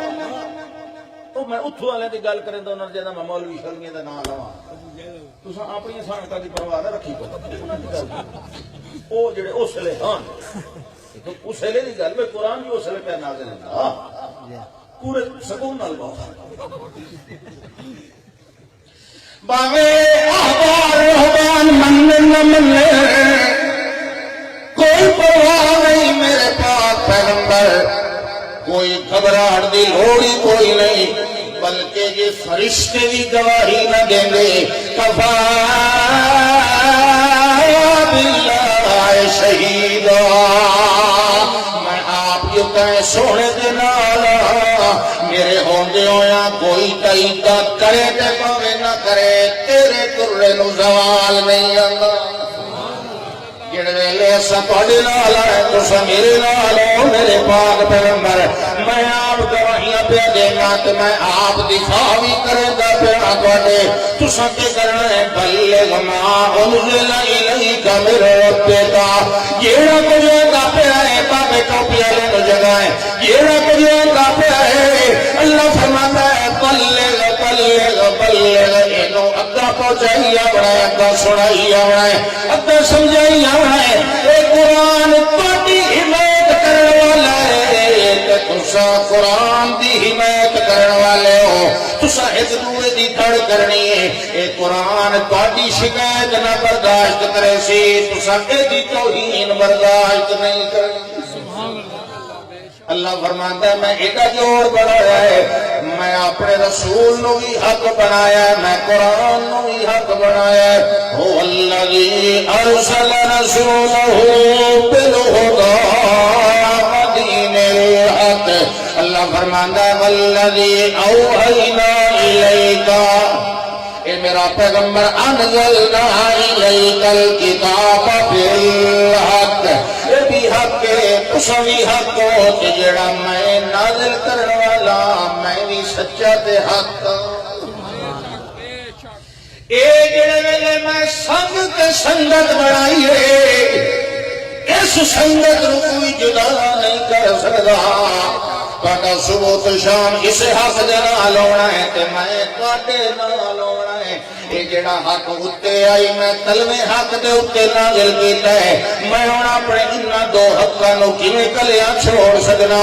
تو میں اتھو والے دی گل کریں تو انہاں جیدہ میں مولوی شلگیں دا نام لواں تساں اپنی سانتا دی پرواہ نہ رکھی کو او جڑے اسلے ہاں اسلے دی گل میں قرآن بھی اسلے پہ نازل ہے پورے سکون نال بہت باوے احبار رہبان منن نہ مننے کوئی پرواہ نہیں میرے پاک پیغمبر کوئی گھبراہٹ دی لوڑی کوئی نہیں بلکہ یہ فرشتے بھی گواہی نہ دیں گے کفا باللہ شہیدہ میں آپ یوں کہیں سونے دے نالا میرے ہوندے ہویا کوئی تائیدہ کرے تے پاوے نہ کرے تیرے ترے نو زوال نہیں آنگا جڑے ویلے اساں تواڈے نال آئے تساں میرے نال ہو میرے پاک پیغمبر میں آپ گواہیاں پہ دینا تے میں آپ دفاع بھی کرے گا پیا تواڈے تساں تے کرنا ہے بلغ ما انزل الیک من ربک جیڑا کچھ دا پیا ہے بابے ٹوپی والے نو جگہ ہے جیڑا کچھ دا پیا ہے اللہ فرماتا ہے بلغ بلغ بلغ اینو اگا پہنچائی آونا ہے اگا سنائی آونا ہے اگا سمجھائی آونا ہے اے قرآن تواڈی حمایت کرنے والا ہے کہ تساں قرآن دی حمایت کرنے والے ہو تساں ایک دوسرے دی دھڑ کرنی ہے اے قرآن تواڈی شکایت نہ برداشت کرے سی تساں دی توہین برداشت نہیں کرنی اللہ فرماتا ہے میں ایڈا جوڑ بنایا ہے میں اپنے رسول نو بھی حق بنایا ہے میں قرآن نو بھی حق بنایا ہے هو الذی ارسل رسولہ بالہدی ودین الحق اللہ فرماتا ہے والذی اوحینا الیک اے میرا پیغمبر انزلنا الیک الکتاب بالحق اے بھی حق ہے تساں بھی حق ہو تے جڑا میں نازل کرنے والا میں بھی سچا تے حق اے جڑے ویلے میں سنگ تے سنگت بنائی ہے اس سنگت نو کوئی جدا نہیں کر سکدا تہاڈا صبح تو شام اسے حق دے نال ہونا ہے تے میں تواڈے نال ہونا ہے اے جڑا حق اتے آئی میں تلوے حق دے اتے نازل کیتا ہے میں ہن اپنے انہاں دو حقاں نو کیویں کلیا چھوڑ سکنا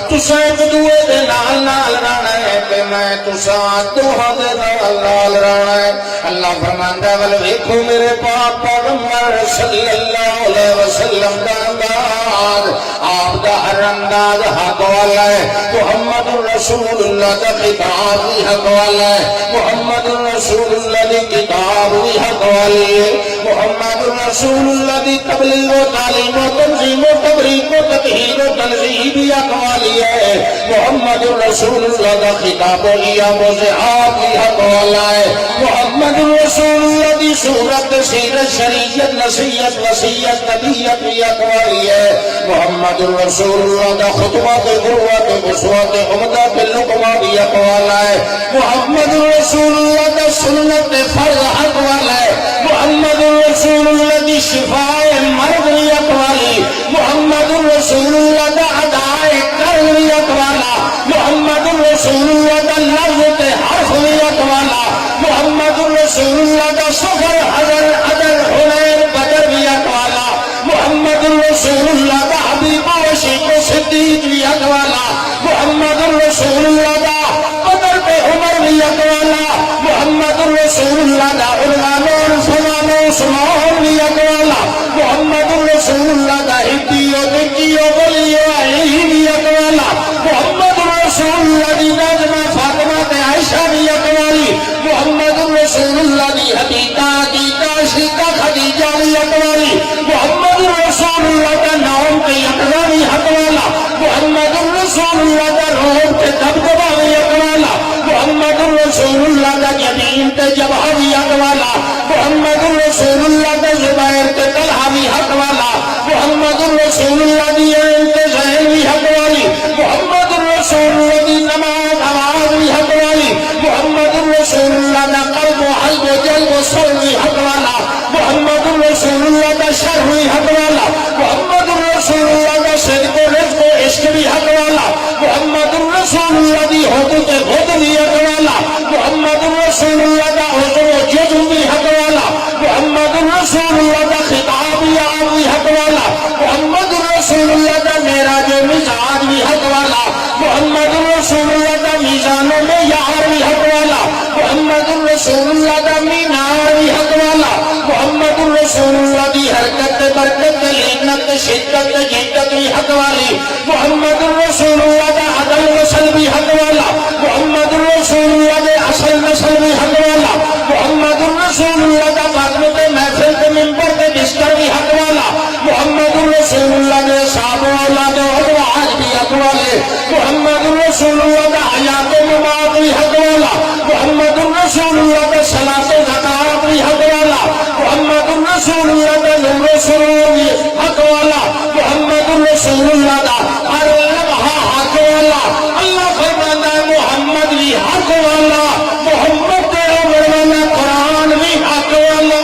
تساں ایک دوے دے نال نال رہنا ہے تے میں تساں دوہاں دے نال نال رہنا ہے اللہ فرماندا ہے ول ویکھو میرے پاک پیغمبر صلی اللہ علیہ وسلم دا انداز آپ دا ہر انداز حق والا ہے محمد رسول اللہ دا خطاب بھی حق والا ہے محمد رسول اللہ دی کتاب بھی حق والی ہے محمد رسول اللہ دی تبلیغ و تعلیم و تنظیم و تبریک و تطہیر و تنظیم بھی حق والی ہے محمد رسول اللہ دا خطاب و ایام و زحاب بھی حق والا ہے محمد رسول اللہ دی صورت سیرت شریعت نصیحت وصیت نبیت بھی حق والی ہے محمد رسول اللہ دا خطبات غروات بسوات عمدہ لقمہ بھی حق والا ہے محمد رسول اللہ دا سنت فرض حق والا ہے محمد رسول اللہ دی شفاء مرض بھی حق والی محمد رسول اللہ دا ادائے قرض بھی حق والا محمد رسول اللہ دا لفظ تے حرف بھی حق والا محمد رسول اللہ دا سفر حضر عدل حنین بدر بھی حق والا محمد رسول اللہ دا حبیب و شیخ و صدیق بھی حق والا محمد رسول اللہ دا بدر پہ عمر بھی حق والا محمد رسول اللہ دا عنوان و عثمان و عثمان بھی حق والا محمد رسول اللہ دا ہدی و دکی و ولی و علی بھی حق والا محمد رسول اللہ دی نظمہ فاطمہ تے عائشہ بھی حق والی محمد رسول اللہ دی حدیقہ عقیقہ شیقہ خدیجہ بھی حق والی محمد رسول اللہ دا نام تے یقظہ بھی حق والا محمد رسول اللہ دا روح تے دبدبہ بھی حق والا محمد رسول اللہ دا یمین تے جبہ بھی حق والا محمد رسول اللہ دا زبیر تے طلحہ بھی حق والا محمد رسول اللہ دی عین تے زین بھی حق والی محمد رسول اللہ دی نماز آواز بھی حق والی محمد رسول اللہ دا قلب و حلب و جلب و سر بھی حق والا محمد رسول اللہ دا شرح بھی حق والا محمد رسول اللہ دا صدق و رزق و عشق بھی حق والا محمد رسول اللہ دی حقوق خود بھی حق والا محمد رسول اللہ دا عذر و جزم بھی حق والا محمد رسول اللہ دا خطاب بھی حق والا محمد رسول اللہ دا معراج و مزاج بھی حق والا محمد رسول اللہ دا میزان و معیار بھی حق والا محمد رسول اللہ دا مینار بھی حق والا محمد رسول اللہ دی حرکت برکت لینت شدت جدت بھی حق والی محمد رسول اللہ دا عدل وصل بھی حق والا محمد رسول اللہ دے اصل نسل بھی حق والا محمد رسول اللہ دا بادمت محفل کے منبر کے بستر بھی حق والا محمد رسول اللہ دے صحابہ اولاد ادواج بھی حق والے محمد رسول اللہ دا حیات و ممات بھی حق والا محمد رسول اللہ دا صلاۃ و زکات بھی حق والا محمد رسول اللہ دا نور و سرور بھی حق والا محمد رسول اللہ دا ہر لمحہ حق والا اللہ فرماتا ہے محمد بھی حق والا محمد دے عمر والا قرآن بھی حق والا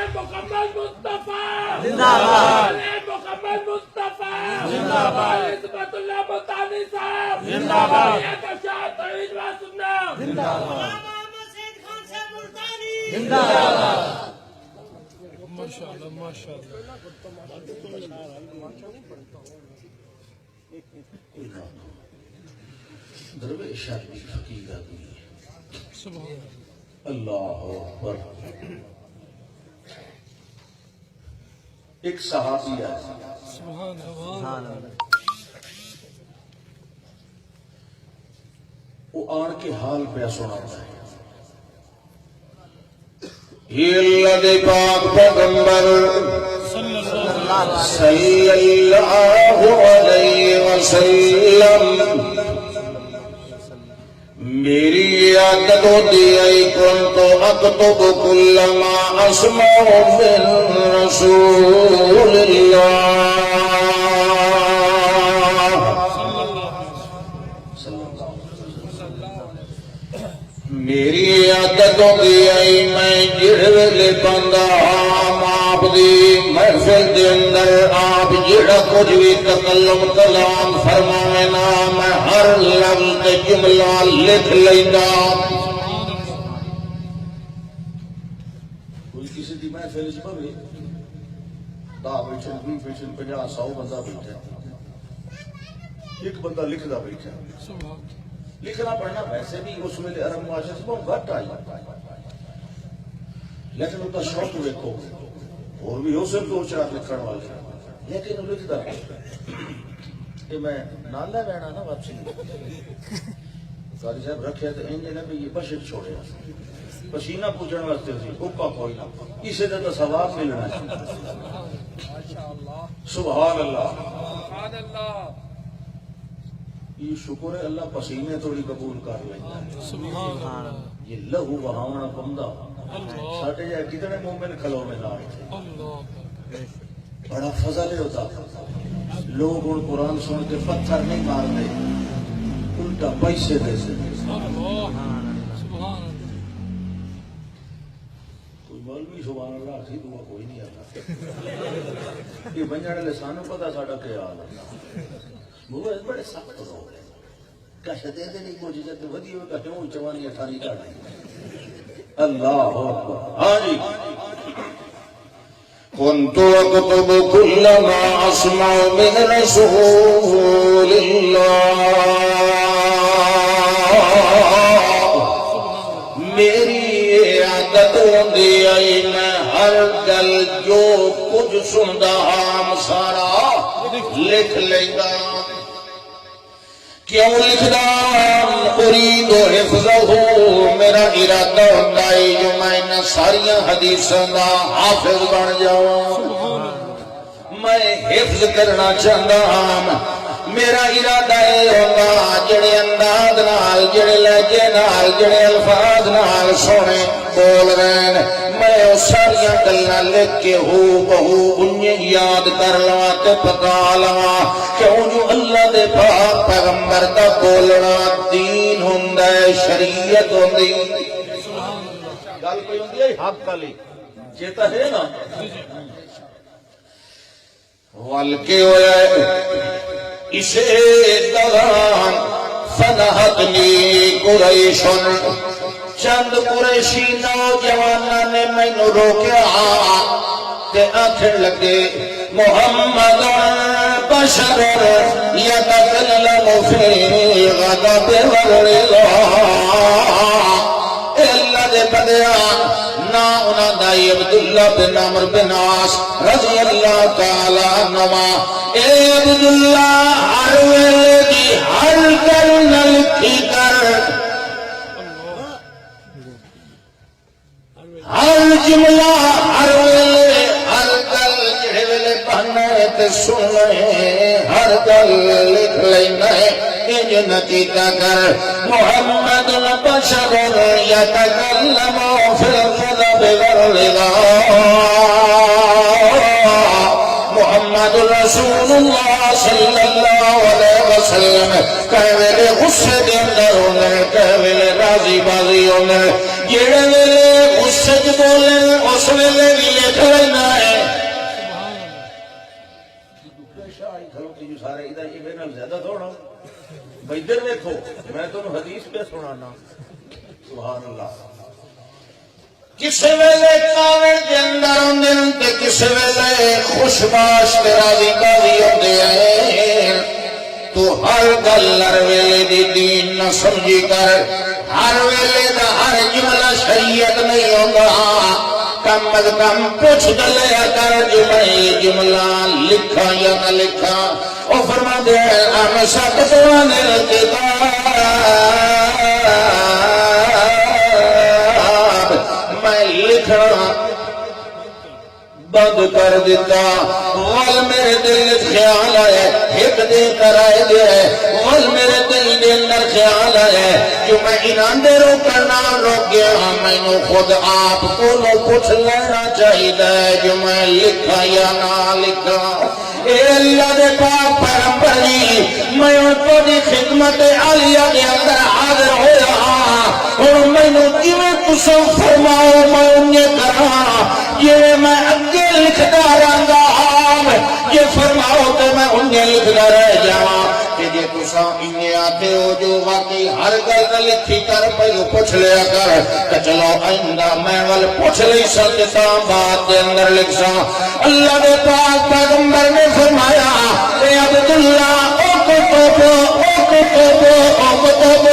محمد مصطفیٰ زندہ باد محمد مصطفیٰ زندہ باد عصمت اللہ بطانی صاحب زندہ باد شاہ توحید و سنت زندہ باد محمد سید خان صاحب ملتانی زندہ باد ماشاءاللہ ماشاءاللہ درویش آدمی فقیر آدمی سبحان اللہ اکبر ایک صحابی ہے سبحان اللہ وہ آن کے حال پہ سناتا ہے یہ اللہ دے پاک پیغمبر صلی اللہ علیہ وسلم میری عادت ہوتی ہے کنت اکتب کل ما اسمع من رسول اللہ میری عادت ہوگی آئی میں جڑ ویلے بندہ آپ دی محفل دے اندر آپ جڑا کچھ بھی تکلم کلام فرماوے نا میں ہر لفظ تے جملہ لکھ لیندا. کوئی کسی دی محفل وچ پوے دا بیٹھے 20 بیٹھے 50 100 بندہ بیٹھا ایک بندہ لکھدا بیٹھا. لکھنا پڑھنا ویسے بھی اس ویلے عرب معاشرے سے بہت گھٹ آئی لیکن اس کا شوق دیکھو اور بھی ہو سکے 2-4 لکھن والے لیکن وہ لکھتا کہ میں نالا لینا نا واپسی قاضی صاحب رکھے تو انج نے بھی یہ بشر چھوڑے پسینہ پوچھنے واسطے سی اوپا کوئی نہ اسے تو ثواب ملنا ہے. سبحان اللہ یہ شکر ہے اللہ پسینے تھوڑی قبول کر لینا. یہ لہو بہاونا بندہ ساڈے جائے کتنے مومن کھلو میں نہ بڑا فضل ہوتا. لوگ ان قرآن سن کے پتھر نہیں مارتے الٹا پیسے دیتے. کوئی مولوی سبحان اللہ سی دعا کوئی نہیں آتا یہ بنجانے والے سانو پتا ساڈا کیا حال ہے. وہ بڑے سخت لوگ ہیں کش دے دے نہیں کچھ جب ودی ہوئے کہتے ہیں چوانی اٹھانی کر دیں. اللہ اکبر. ہاں جی كنت أكتب كل ما أسمع من رسول الله. میری عادت ہوندی آئی میں ہر گل جو کچھ سندا ہاں سارا لکھ لیندا. کیوں لکھدا اريد حفظه میرا ارادہ ہوندا ہے جو میں ان ساری حدیثاں دا حافظ بن جاواں. میں حفظ کرنا چاہندا ہاں. میرا ارادہ ہے ہوندا جڑے انداز نال جڑے لہجے نال جڑے الفاظ نال سونے بول رہے ہیں میں ساری گلاں لکھ کے ہو بہو انہیں یاد کر لواں تے پکا لواں. کیوں جو اللہ دے پاک پیغمبر دا بولنا دین ہوندا ہے شریعت ہوندی. گل کوئی ہوندی ہے حق والی جیتا ہے نا والکے ہویا اسے دوران فنہتنی قریشن چند قریشی نوجواناں نے مینو روکیا تے آکھن لگے محمد بشر یتکلم فی الغضب والرضا. اے اللہ دے بندیا نا انہاں دا عبداللہ بن عمرو بن عاص رضی اللہ تعالی عنہما. اے عبداللہ ہر ویلے دی ہر گل نال فکر ہر جملہ ہر ویلے ہر گل جڑے ویلے پڑھنا ہے تے سننا ہے ہر گل لکھ لینا ہے. انج نتیجہ کر محمد بشر یتکلم فی الغضب والرضا. محمد رسول اللہ صلی اللہ علیہ وسلم کہے ویلے غصے دے اندر ہونے کہے ویلے راضی بازی ہونے جڑے ویلے غصے چ بولے اس ویلے بھی لکھ لینا ہے. سارے ادھر یہ میرے زیادہ تھوڑا ادھر دیکھو میں تمہیں حدیث پہ سنانا. سبحان اللہ. کسے ویلے کاوڑ دے اندر ہوندے تے کسے ویلے خوش باش تے راضی بازی ہوندے ہیں. تو ہر گل ہر ویلے دی دین نہ سمجھی کر ہر ویلے دا ہر جملہ شریعت نہیں ہوندا. کم از کم پوچھ دلیا کر جو میں جملہ لکھا یا نہ لکھا. او فرما دے ام سب سوان الکتاب میں لکھنا بند کر دیتا. غل میرے دل خیال آئے ایک دے کر آئے دے غل میرے دل دے اندر خیال آئے جو میں انہاں دے رو کرنا روک گیا. میں نو خود آپ کو نو پوچھ لینا چاہیے جو میں لکھا یا نہ لکھا. اے اللہ دے پاک پیغمبر جی میں ان کو دی خدمت عالیہ دے اندر حاضر ہویا ہوں. مینو جویں تساں فرماؤ میں انہیں کراں جویں میں اگے لکھدا رہندا یہ فرماؤ تو میں انہیں لکھدا رہ جاواں کہ جے تساں انہیں آتے ہو جو واقعی ہر گل نہ لکھی کر پہلو پوچھ لیا کر کہ چلو آئندہ میں ول پوچھ لئی سکتا بات دے اندر لکھ سا اللہ دے پاک پیغمبر نے فرمایا اے عبداللہ او کتب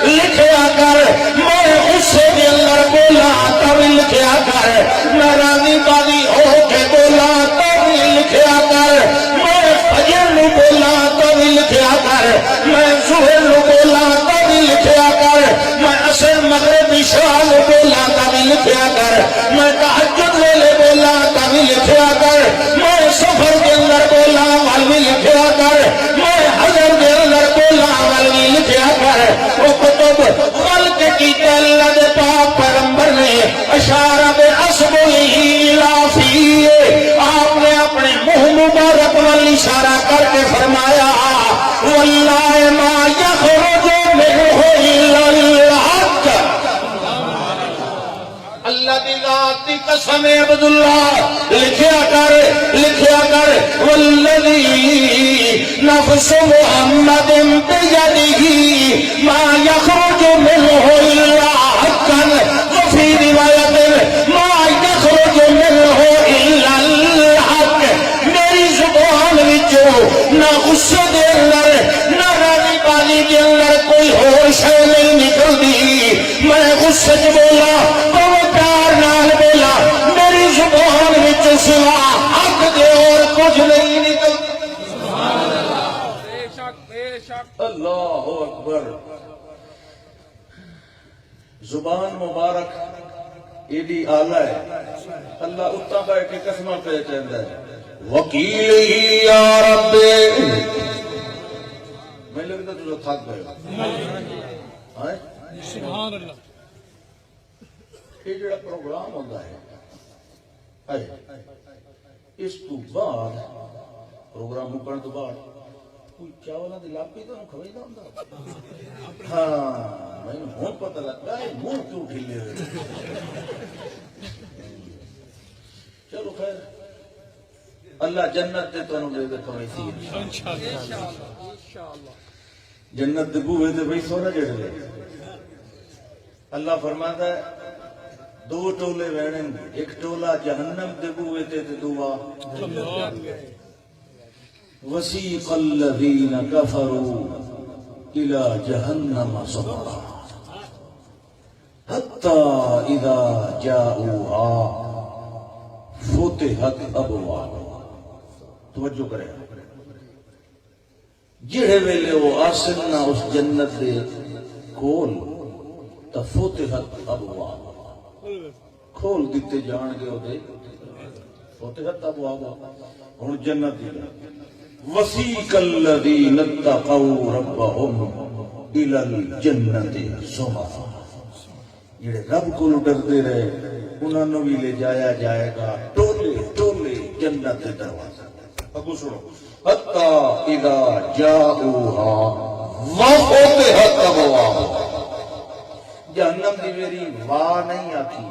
لکھیا کر میں غصے دے اندر بولا تب لکھیا کر میں راضی بازی ہو کے بولا تب لکھیا کر میں فجر نو بولا تب لکھیا کر میں ظہر نو بولا تب لکھیا کر میں عصر مغرب عشاء نو بولا تب لکھیا کر میں تہجد ویلے بولا تب لکھیا کر میں سفر کے اندر بولا ول بھی لکھیا کر میں حضر کے اندر بولا ول بھی لکھیا کر وہ کتب ول کے کیتے اللہ دے پاک پیغمبر نے اشارہ بے اصبعہ لافی آپ نے اپنے منہ مبارک وال اشارہ کر کے فرمایا واللہ ما یخرج منہ الا الحق اللہ دی ذات دی قسم عبداللہ لکھیا کر والذی نفس محمد بیدہ ما یخرج منہ الا حقا وفی روایت ما یخرج منہ الا الحق میری زبان وچوں نہ غصے دے اندر نہ راضی بازی دے اندر کوئی اور شے نہیں نکلدی میں غصے چ بولا پیار نال بولا میری زبان وچ سوا حق دے اور کچھ نہیں نکلدا اللہ اکبر زبان مبارک ایڈی آلہ ہے اللہ اتنا بیٹھ کے قسمہ پہ چاہتا ہے وکیل ہی یا رب میں لگتا تو تھک گئے سبحان اللہ یہ جڑا پروگرام ہوتا ہے اس تو بعد پروگرام مکن تو بعد کوئی چاولا دی لاپی تو کھوئیدا ہوندا ہاں میں ہن پتہ لگا ہے منہ کیوں ڈھیلے ہوئے چلو خیر اللہ جنت دے تانوں دے دے کھوئی سی انشاءاللہ جنت دے بوئے دے بھئی سونا جڑے اللہ فرماتا ہے دو ٹولے وینے ایک ٹولا جہنم دے بوئے تے دعا وسیق الذین کفروا الى جہنم زمرا حتی اذا جاؤوها فتحت ابوابها توجہ کریں جڑے ویلے وہ آسنا اس جنت دے کول تا فتحت ابوابها کھول دیتے جان گے وہ دے فتحت ابوابها ہن جنت دی وسیق الذین اتقوا ربهم الى الجنت زمرا جڑے رب کو ڈردے رہے انہوں نے بھی لے جایا جائے گا ٹولے ٹولے جنت کے دروازے ابو سنو حتی اذا جاؤوها وفتحت ابوابها جہنم دی میری واہ نہیں آتی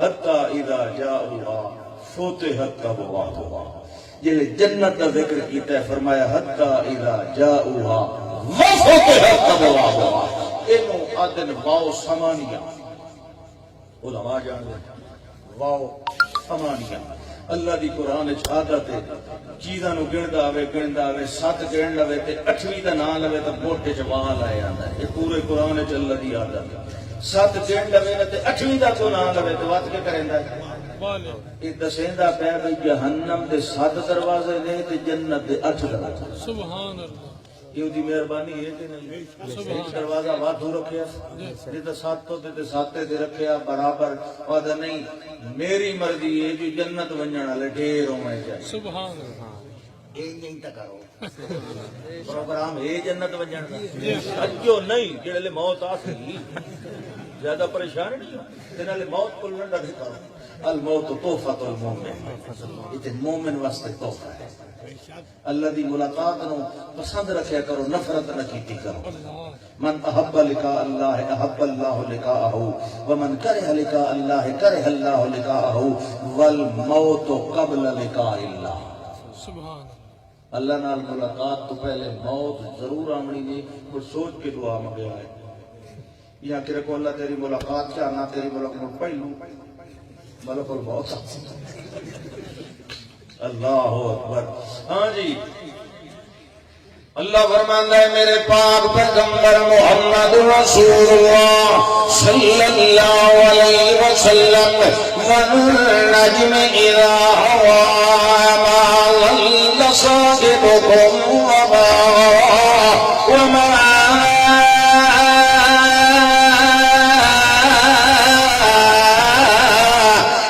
حتی اذا جاؤوها فتحت ابوابها جلے جنت کا ذکر کیتا ہے فرمایا حتی اذا جاؤوها وفتحت ابوابها انہوں آدن واو سمانیہ علماء جان دے واو سمانیہ اللہ دی قرآن عادت ہے چیزاں نو گندا آوے سات گن لوے تے اٹھویں دا نام لوے تے موٹے چ واہ لائے آندا ہے یہ پورے قرآن وچ اللہ دی عادت ہے سات گن لوے تے اٹھویں دا کو نام لوے تے وات کے کریندا ہے یہ دسیندا پیا بھئی جہنم دے 7 دروازے نے تے جنت دے 8 دروازے سبحان اللہ یہ دی مہربانی ہے کہ نہیں ایک دروازہ وادھو رکھیا یہ تو 7 تو تے 7 تے رکھیا برابر وعدہ نہیں میری مرضی ہے جو جنت ونجن والے ڈھیر ہونے چاہیے سبحان اللہ نہیں تا کرو پروگرام ہے جنت ونجن دا اجو نہیں جڑے لے موت آ سکی زیادہ پریشان نہیں ہو تنالے موت کو نہ ڈھے کرو الموت تحفۃ المومن یہ مومن واسطے تحفہ ہے اللہ دی ملاقات نو پسند رکھیا کرو نفرت نہ کیتی کرو من احب لقاء اللہ احب اللہ لقاءہ ومن کرہ لقاء اللہ کرہ اللہ لقاءہ والموت قبل لقاء اللہ سبحان اللہ نال ملاقات تو پہلے موت ضرور آمنی نے اور سوچ کے دعا مانگیا ہے یا کہ رکھو اللہ تیری ملاقات چاہنا تیری ملاقات پہلو ملک الموت اللہ اکبر ہاں جی اللہ فرماتا ہے میرے پاک پیغمبر محمد رسول اللہ صلی اللہ علیہ وسلم والنجم اذا ہوا ما ضل صاحبكم وما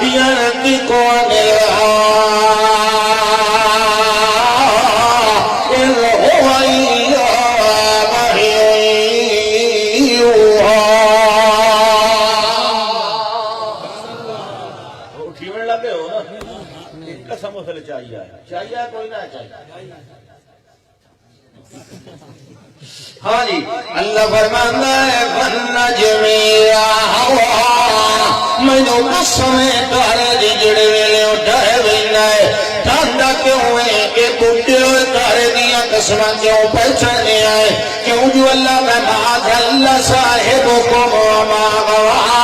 ينطق عن الهوى چاہیے کوئی نہ چاہیے ہاں جی اللہ فرماتا ہے والنجم اذا ہوا مینوں قسم ہے دی جڑے ویلے ڈر ویندا ہے ٹھنڈا کیوں ہے کہ بڈھے ہوئے گھر دیاں قسماں کیوں پہچانے آئے کیوں جو اللہ کا نام اللہ صاحبکم وما غوا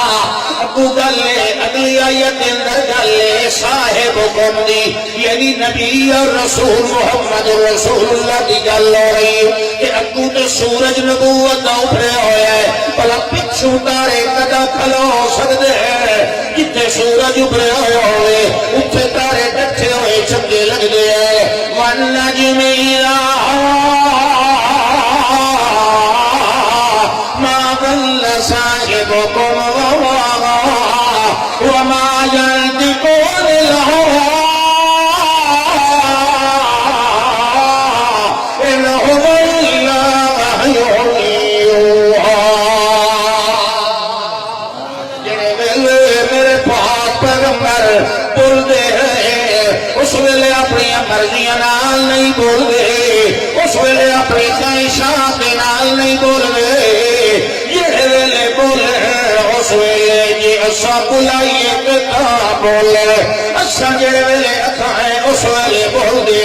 ابو گلے اگلی آیت اندر گلے صاحبکم دی یعنی نبی اور رسول محمد رسول اللہ کی گل ہو رہی کہ ابو تو سورج نبوت دا اٹھے ہویا ہے بلا پچھو تارے کدا کھلو ہو سکتے ہیں جتے سورج ابھرے ہوئے اتھے تارے ڈٹھے ہوئے چنگے لگ دے ہیں والنجم اذا ما ضل صاحبكم وما ينطق عن الهوى إن هو إلا وحي يوحى جڑے ویلے میرے پاک پیغمبر بولدے ہیں اس ویلے اپنی مرضیاں نال نہیں بولدے اس ویلے اپنی خواہشات نال نہیں بولدے جڑے ویلے بولے اس ویلے جی اسا بلائیے کتاب بولے اسا جڑے ویلے اکھائیں اس ویلے بول دے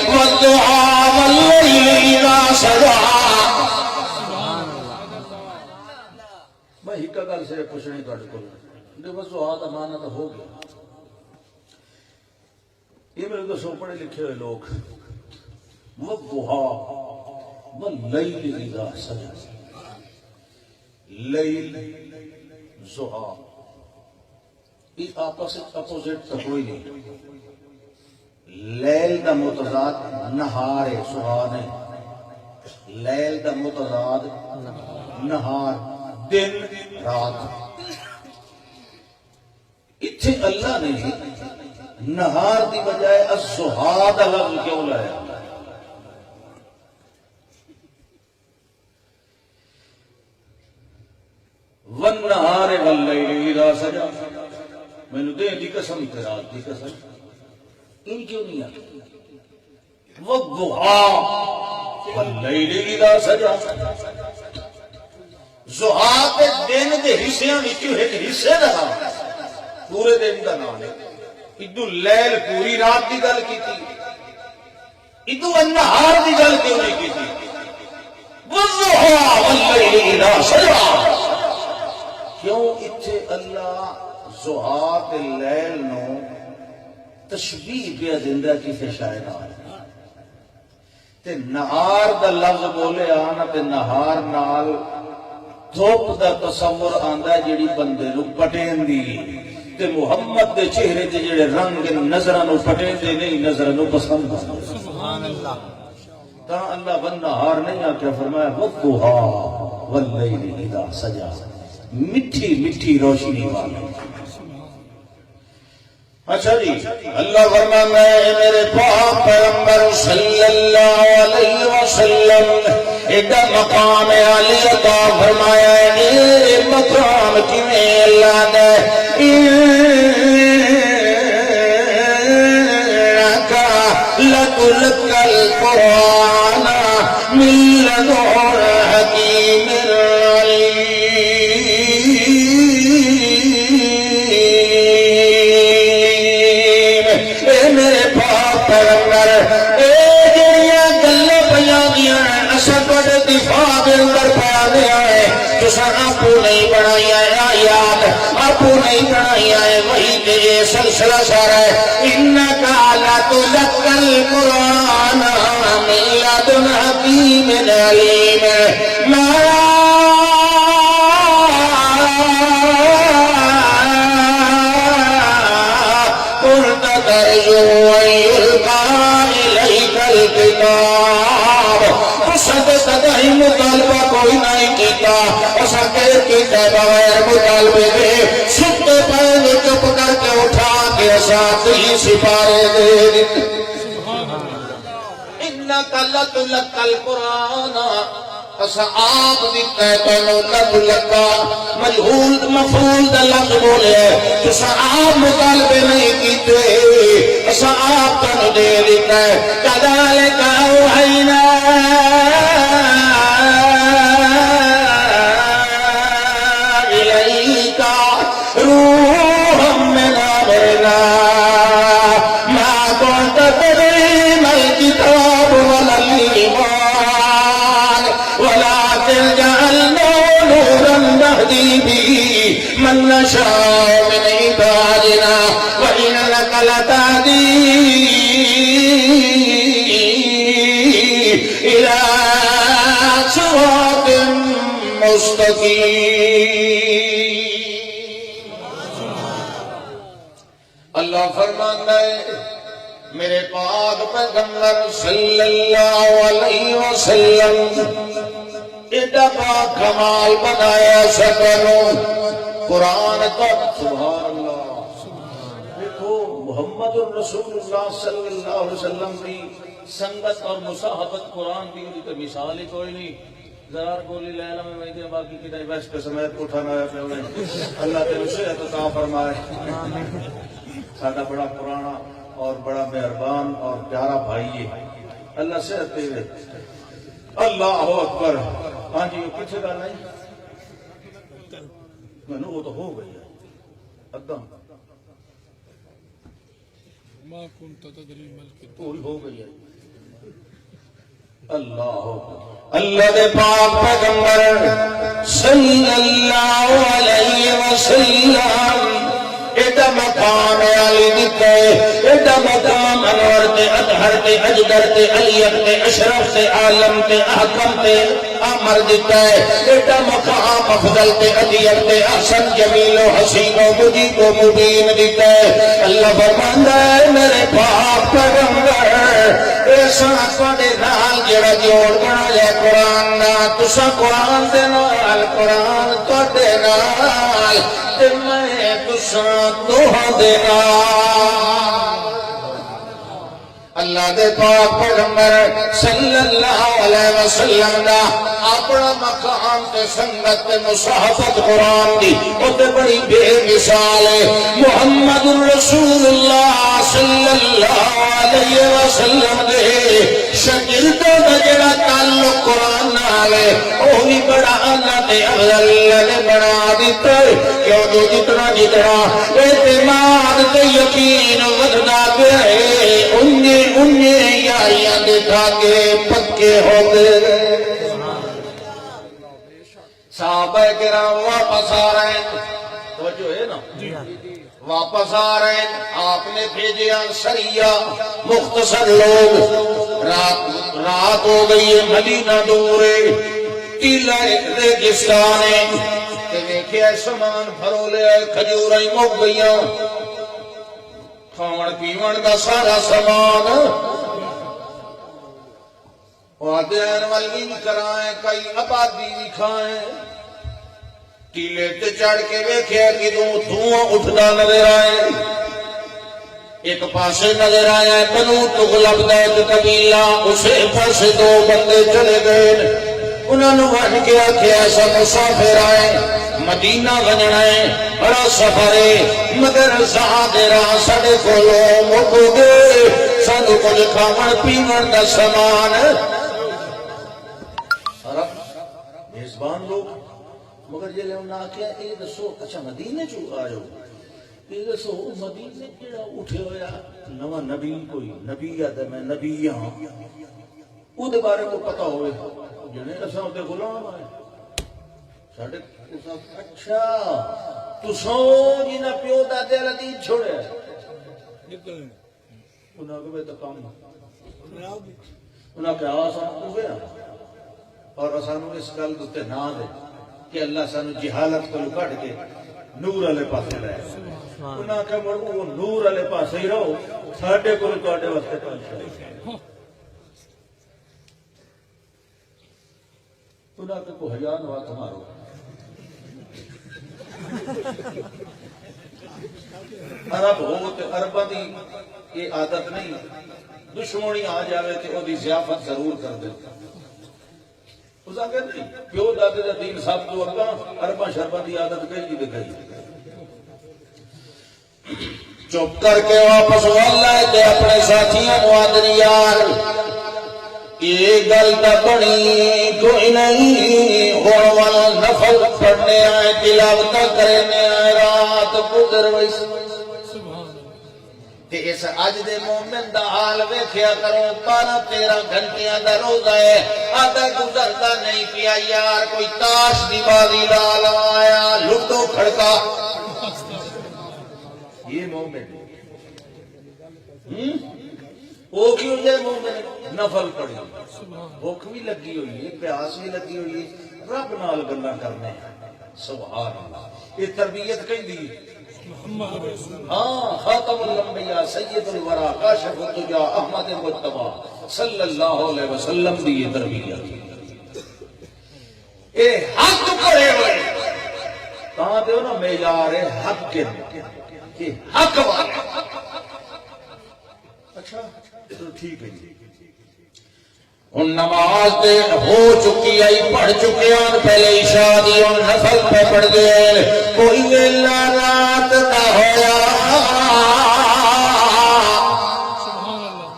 والدعا واللیل اذا سجا بھائی ایک گل سے پوچھنی تہاڈے کول دیکھو سواد امانت ہو گیا یہ میرے دسو پڑھے لکھے ہوئے لوگ والضحا واللیل اذا سجا لیل ضحا یہ آپس اپوزٹ تو کوئی نہیں لیل دا متضاد نہار ہے ضحا نہیں لیل دا متضاد نہار دن رات اتھے اللہ نے نہار دی بجائے الضحا دا لفظ کیوں لایا والنہار واللیل اذا سجا میں نے دین دی قسم تے رات دی قسم ان کیوں نہیں آتی والضحا واللیل اذا سجا ضحا تے دن دے حصیاں وچوں ایک حصے دا پورے دن دا نام ہے ادو لیل پوری رات دی گل کیتی ادو النہار دی گل کیوں نہیں کیتی والضحا واللیل اذا سجا کیوں اتھے اللہ ضحا تے لیل نو تشبیہ پیا زندہ کسے شاید آئے تے نہار دا لفظ بولے آنا تے نہار نال دھوپ دا تصور آندا ہے جڑی بندے نو پٹین دی تے محمد دے چہرے تے جڑے رنگ نظراں نو پٹین دے نہیں نظراں نو پسند سبحان اللہ تا اللہ والنہار نہیں آکھیا فرمایا والضحا واللیل اذا سجا مٹھی مٹھی روشنی والا اچھا جی اللہ فرماتا ہے میرے پاک پیغمبر صلی اللہ علیہ وسلم ایڈا مقام عالی عطا فرمایا ہے اے مقام کیویں اللہ دا انکا لتلک القرآن من لدن حکیم علیم اے میرے پاک پیغمبر اے جڑیاں گلاں پیاں گیاں اساں تہاڈے دفاع دے اندر پیا گیا ہے تساں آپو نہیں بنائی آیات آپو نہیں بنائی ہے وہی تے یہ سلسلہ سارا ہے انکا لتلک القرآن من لدن حکیم علیم ما كنت ترجو أن يلقى إليك الكتاب فسد تدعي مطالبہ کوئی نہیں کیتا اسا کہہ کیتا بغیر مطالبے دے ستے پہلے چپ کر کے اٹھا کے ساتھ ہی سپارے دے دیتے انکا لتلک القرآن اسا آپ دیتا ہے تینوں لتلکا مجہول مفعول دا لفظ بولے اسا آپ مطالبے نہیں کیتے اسا آپ تینوں دے دیتا ہے کذالک اوحینا الیک روحا من امرنا ما كنت تدري ما الكتاب ولا الإيمان ولكن جعلناه نورا نهدي به من نشاء من عبادنا وإنك لتهدي إلى صراط مستقيم اللہ فرماتا ہے میرے پاک پیغمبر صلی اللہ علیہ وسلم ایڈا پاک کمال بنایا سکنو قرآن تک سبحان اللہ دیکھو محمد الرسول اللہ صلی اللہ علیہ وسلم کی سنگت اور مصاحبت قرآن کی تو مثال ہی کوئی نہیں ذرار گولی لیلہ میں وہی دیں باقی کی نہیں بیس کے سمیت اٹھانا ہے پہ انہیں اللہ تے نصیحت عطا فرمائے سادہ بڑا پرانا اور بڑا مہربان اور پیارا بھائی ہے اللہ سے رہتے ہوئے اللہ اکبر ہاں جی کچھ گا نہیں میں وہ تو ہو گئی ہے ادم پوری ہو گئی ہے اللہ اللہ دے پاک پیغمبر صلی اللہ علیہ وسلم ایڈا مقام علی دیتا ہے ایڈا مقام انور تے اطہر تے اجدر تے علیت تے اشرف تے عالم تے احکم تے امر دیتا ہے ایڈا مقام افضل تے عدیت تے احسن جمیل و حسین و مجید و مبین دیتا ہے اللہ فرماندا ہے میرے پاک پیغمبر ایسا تواڈے نال جڑا جوڑ بنا لے قرآن نال تساں قرآن دے نال قرآن تواڈے نال تے میں تساں دوہاں دے نال اللہ دے پاک پیغمبر صلی اللہ علیہ وسلم دا اپنا مقام تے سنگت تے مصاحبت قرآن دی او تے بڑی بے مثال ہے محمد رسول اللہ صلی اللہ علیہ وسلم دے شاگردوں دا جڑا تعلق قرآن نال ہے او بھی بڑا اللہ تے افضل نے بنا دیتا ہے کیوں جو جتنا اعتماد تے یقین ودھدا پیا ہے انہیں یاریاں دکھا کے پکے ہو گئے صحابہ کرام واپس آ رہے ہیں توجہ ہے نا واپس آ رہے ہیں آپ نے بھیجے سریہ مختصر لوگ رات ہو گئی ہے مدینہ دور ہے ٹیلا ریگستان ہے کہ دیکھے سامان بھرو لے کھجوراں مک گئیاں کھاون پیون دا سارا سامان وعدین والی بھی کرائیں کئی آبادی بھی کھائیں ٹیلے تے چڑھ کے ویکھیا کہ دھواں اٹھدا نظر آئے ایک پاسے نظر آیا بنو تغلب دا ایک قبیلہ اسے پاسے دو بندے چلے گئے انہوں نے ون کے آکھیا سا مسافر آئے مدینہ ونجنا ہے بڑا سفر ہے مگر ذات راہ ساڈے کولوں مک گئے سانو کچھ کھاون پیون دا سامان عرب میزبان لوگ مگر جے انہوں نے آکھیا اے دسو اچھا مدینے چوں آ جاؤ یہ دسو مدینے کیڑا اٹھے ہویا نواں نبی کوئی نبی ہے تے میں نبی ہاں او دے بارے کو پتہ ہوئے جنے اساں تے غلام آئے ساڈے اچھا تساں جنہاں پیو دادے والا دین چھوڑیا انہاں کو تو کام انہاں کہا سان ہوئے اور اسانو اس گل تے نہ دے کہ اللہ سانو جہالت کو کٹ کے نور والے پاسے لے انہاں کہ مڑ وہ نور والے پاسے ہی رہو ساڈے کول تواڈے واسطے پہنچے انہاں کہ کو حیان ہوا تمہارو عرب ہو تے عرباں دی یہ عادت نہیں دشمنی آ جاوے تے او دی ضیافت ضرور کر دے اس آگے نہیں پیو دادے دا دین سب تو اگاں عرباں شرباں دی عادت کہیں دکھائی چپ کر کے واپس والا ہے تے اپنے ساتھیاں معادری یار یہ گل تا بنی کوئی نہیں ہون والا نفل پڑھنے آئے تلاوت کرنے آئے رات گزر ویس تے اس اج دے مومن دا حال ویکھیا کرو 12-13 گھنٹیاں دا روزہ ہے آدھا گزرتا نہیں پیا یار کوئی تاش دی بازی لا آیا لڈو کھڑکا یہ مومن وہ کیوں جائے مومن نفل پڑھی بھوک بھی لگی ہوئی ہے پیاس بھی لگی ہوئی ہے رب نال گلاں کرنے سبحان اللہ یہ تربیت کہیں دی ہاں خاتم الانبیاء سید الورا کاشف الدجا احمد مجتبی صلی اللہ علیہ وسلم دی یہ تربیت اے حق کرے ہوئے کہاں دے نا معیار حق کے کہ حق والے اچھا تو ٹھیک ہے ان نماز دے ہو چکی آئی پڑھ چکے ہیں پہلے عشاء دی اور نفل پہ پڑھ گئے کوئی ویلا رات دا ہویا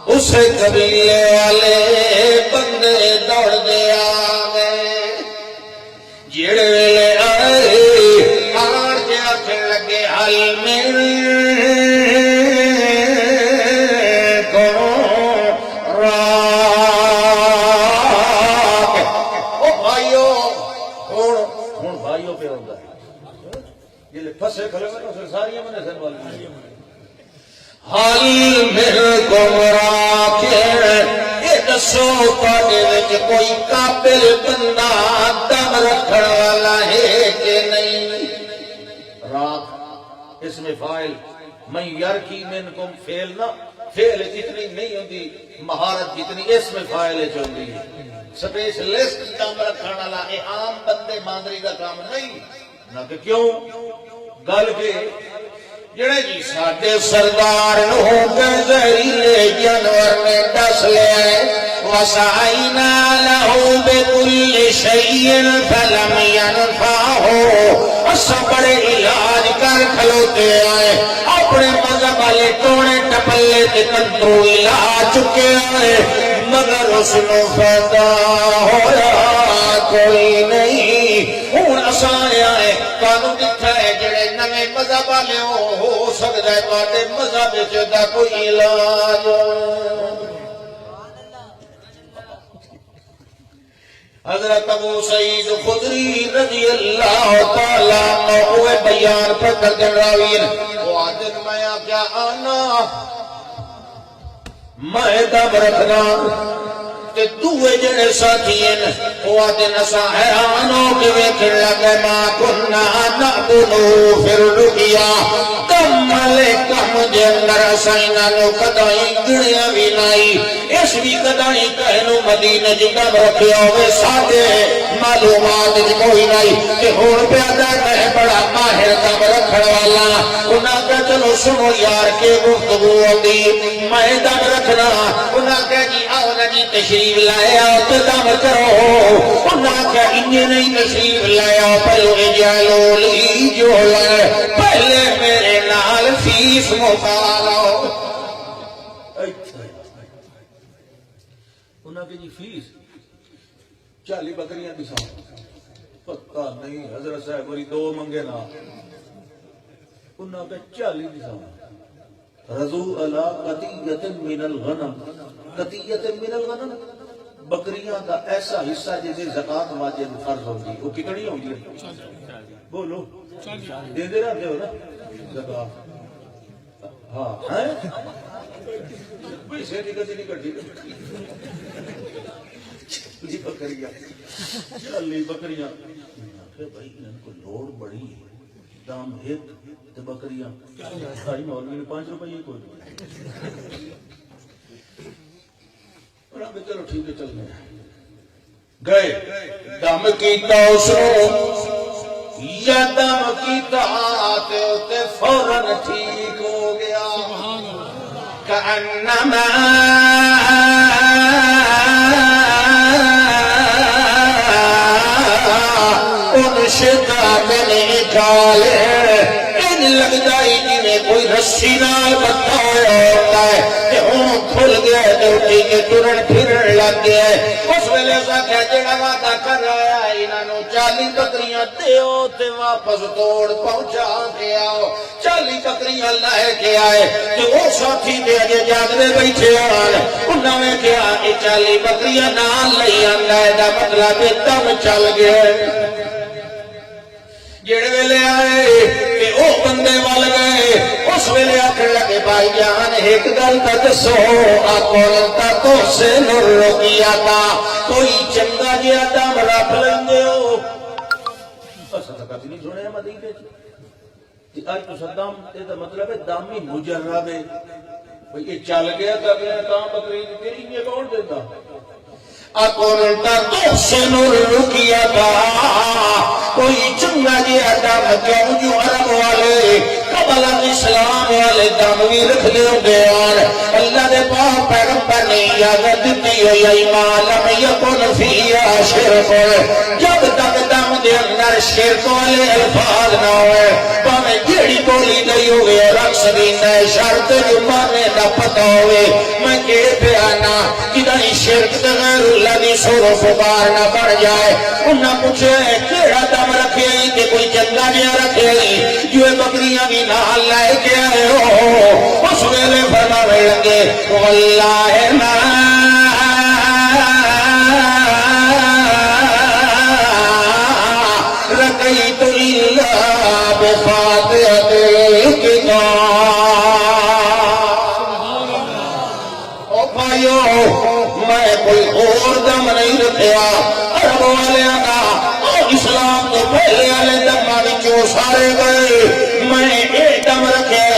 اسے قبیلے والے بندے دوڑ دے آگئے جڑے ویلے آئے آر کے آکھن لگے حل میرے پھسے کھلے میں اسے ساری میں سن والی حال میرے کو راکھے یہ دسو پاڑے وچ کوئی قابل بندہ دم رکھن والا ہے کہ نہیں راک اس میں فائل میں یرکی منکم فیل نہ فیل اتنی نہیں ہوتی مہارت جتنی اس میں فائل چوندی ہے سپیشلسٹ دم رکھن والا اے عام بندے ماندری کا کام نہیں نہ کہ کیوں گل کے جڑے جی ساڈے سردار نو کے زہریلے جانور نے ڈس لے وسعینا له بكل شيء فلم ينفعه اساں بڑے علاج کر کھلوتے آئے اپنے مذہب والے ٹونے ٹپلے تے کنترو علا چکے آئے مگر اس نو فائدہ ہویا کوئی نہیں ہوں اساں آئے کانوں دکھا ہے جڑے نویں مذہب والے ہو سکتا ہے تواڈے مذہب وچ دا کوئی علاج حضرت ابو سعید خدری رضی اللہ تعالیٰ عنہ ہوئے بیان پر کردن راوین وہ آدن میں آکیا آنا میں دم رکھنا تے دوے جڑے ساتھین وہ آدن اسا حیرانوں کے ویکھن لگے ما کننا نعبدو پھر رکیا کم ملے کم دے اندر اسائنا نو قدائی گڑیاں بھی نائی اس بھی قدائی کہنو مدینہ جدم رکھیا ہوئے ساتھے معلومات کوئی نہیں کہ ہون پیادہ کہے بڑا ماہر دم رکھن والا انہاں کا چلو سنو یار کے گفتگو دی میں دم رکھنا انہاں کا جی آؤ نا جی تشریف لائے آؤ تو دم کرو انہاں آکھا انجھے نہیں تشریف لایا پہلو اجالو لی جو لائے پہلے میرے نال فیس مقارو انہاں کی جی فیس 40 بکریاں دی سام پتہ نہیں حضرت صاحب بری 2 منگے نا انہاں کے 40 دی سام رضو علا قطیت من الغنم قطیت من الغنم بکریاں دا ایسا حصہ جسے زکاة واجب فرض ہوگی وہ کتنی ہوگی بولو دے دے رہتے ہو نا زکاة ہاں ہیں پیسے نہیں کٹی جی بکریاں 40 بکریاں بھائی ان کو لوڑ بڑی دام ایک تو بکریاں ساری مولوی نے 5 روپے کوئی چلو ٹھیک ہے چل گئے دم کیتا اسرو یا دم کیتا تے فوراً ٹھیک ہو گیا کأنما انشتا من اکالے ان لگتا ہی جنہیں کوئی رسی نال بتایا ہوتا ہے کہ ہوں کھل گیا دوٹی کے ترن پھرن لگ گیا اس ویلے سا کہ جڑا وعدہ کر رہا ہے انہوں 40 بکریاں دیو تے واپس توڑ پہنچا کے آؤ 40 بکریاں لائے کے آئے کہ وہ ساتھی دے اجے جاگنے بیٹھے آن انہوں نے کہا کہ 40 بکریاں نہ لئی آندا ہے دا مطلب دم چل گئے جڑے ویلے آئے کہ او بندے وال گئے اس ویلے آکھن لگے بھائی جان ایک گل تا دسو آکول تا تو سے نور روکیا تا کوئی چنگا جیا دم رکھ لیندے ہو اسا تا کبھی نہیں سنے مدینے چ آج تو صدام تے دا مطلب ہے دامی مجرب ہے بھئی یہ چل گیا تا اگلے کام بکری تیری یہ کون دیتا اکولتا تو سے نور رکیا تھا کوئی چنگا جی دم کیوں جو عرب والے قبل اسلام والے دم بھی رکھ لے گیان اللہ دے پاک پیغمبر نے اجازت دیتی ہے ایمان لم یکن فیہا شرک جب تک دم دے اندر شرک والے الفاظ نہ ہوئے باویں جیڑی بولی گئی ہوئے رقص بھی نئے شرط جو مانے نہ پتہ ہوئے میں کہے پہ آنا کدھائی شرک دے غیر اللہ دی سور و فبار نہ بڑھ جائے انہاں پوچھے کیڑا دم رکھے ہی کہ کوئی چنگا جیا رکھے ہی جو بکریاں بھی نال لائے کے آئے ہو اس ویلے فرماوے لگے واللہ ما رکیت الا بفاتحۃ الکتاب او بھائیو میں کوئی اور دم نہیں رکھیا عرب والے کا اسلام تو پہلے والے دماں وچوں سارے گئے میں ایک دم رکھے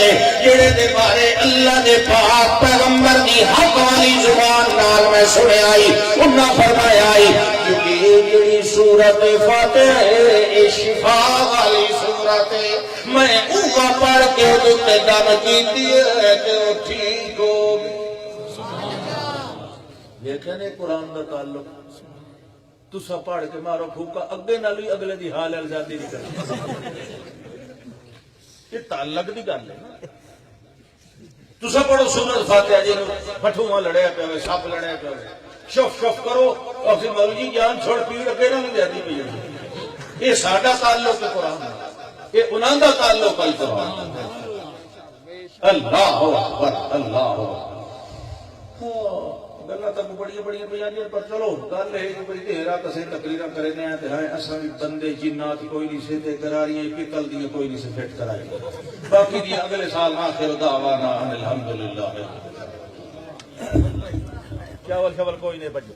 جڑے دے بارے اللہ دے پاک پیغمبر دی حق والی زبان نال میں سنے آئی انہاں فرمایا آئی کیونکہ یہ جڑی سورت فاتحہ ہے شفا والی سورت ہے میں اوہ پڑھ کے ادھتے دم کیتی ہے کہ وہ ٹھیک ہو گئی دیکھیں نے قرآن دا تعلق تسا پڑھ کے مارو پھوکا اگے نالی اگلے دی حال الزادی نہیں کرنا یہ تعلق دی گل ہے تسا پڑھو سورت فاتحہ جی پٹھواں لڑیا پیا ہوئے سپ لڑیا پیا ہوئے شف شف کرو اور پھر مولوی جان چھوڑ پیڑ اگے نہ زیادی پی جائے یہ ساڈا تعلق ہے قرآن یہ انہاں دا تعلق ہے قرآن اللہ اکبر اللہ اکبر گلا تک بڑی بڑی بیانیاں پر چلو گل ہے کہ بڑی ڈھیرا کسے تقریراں کرنے ہیں تے ہیں اساں وی بندے جنات کوئی نہیں سے تے کراریاں پکل دی کوئی نہیں سے فٹ کرائے باقی دی اگلے سال آخر دعوانا ان الحمدللہ چاول شاول کوئی نہیں بجو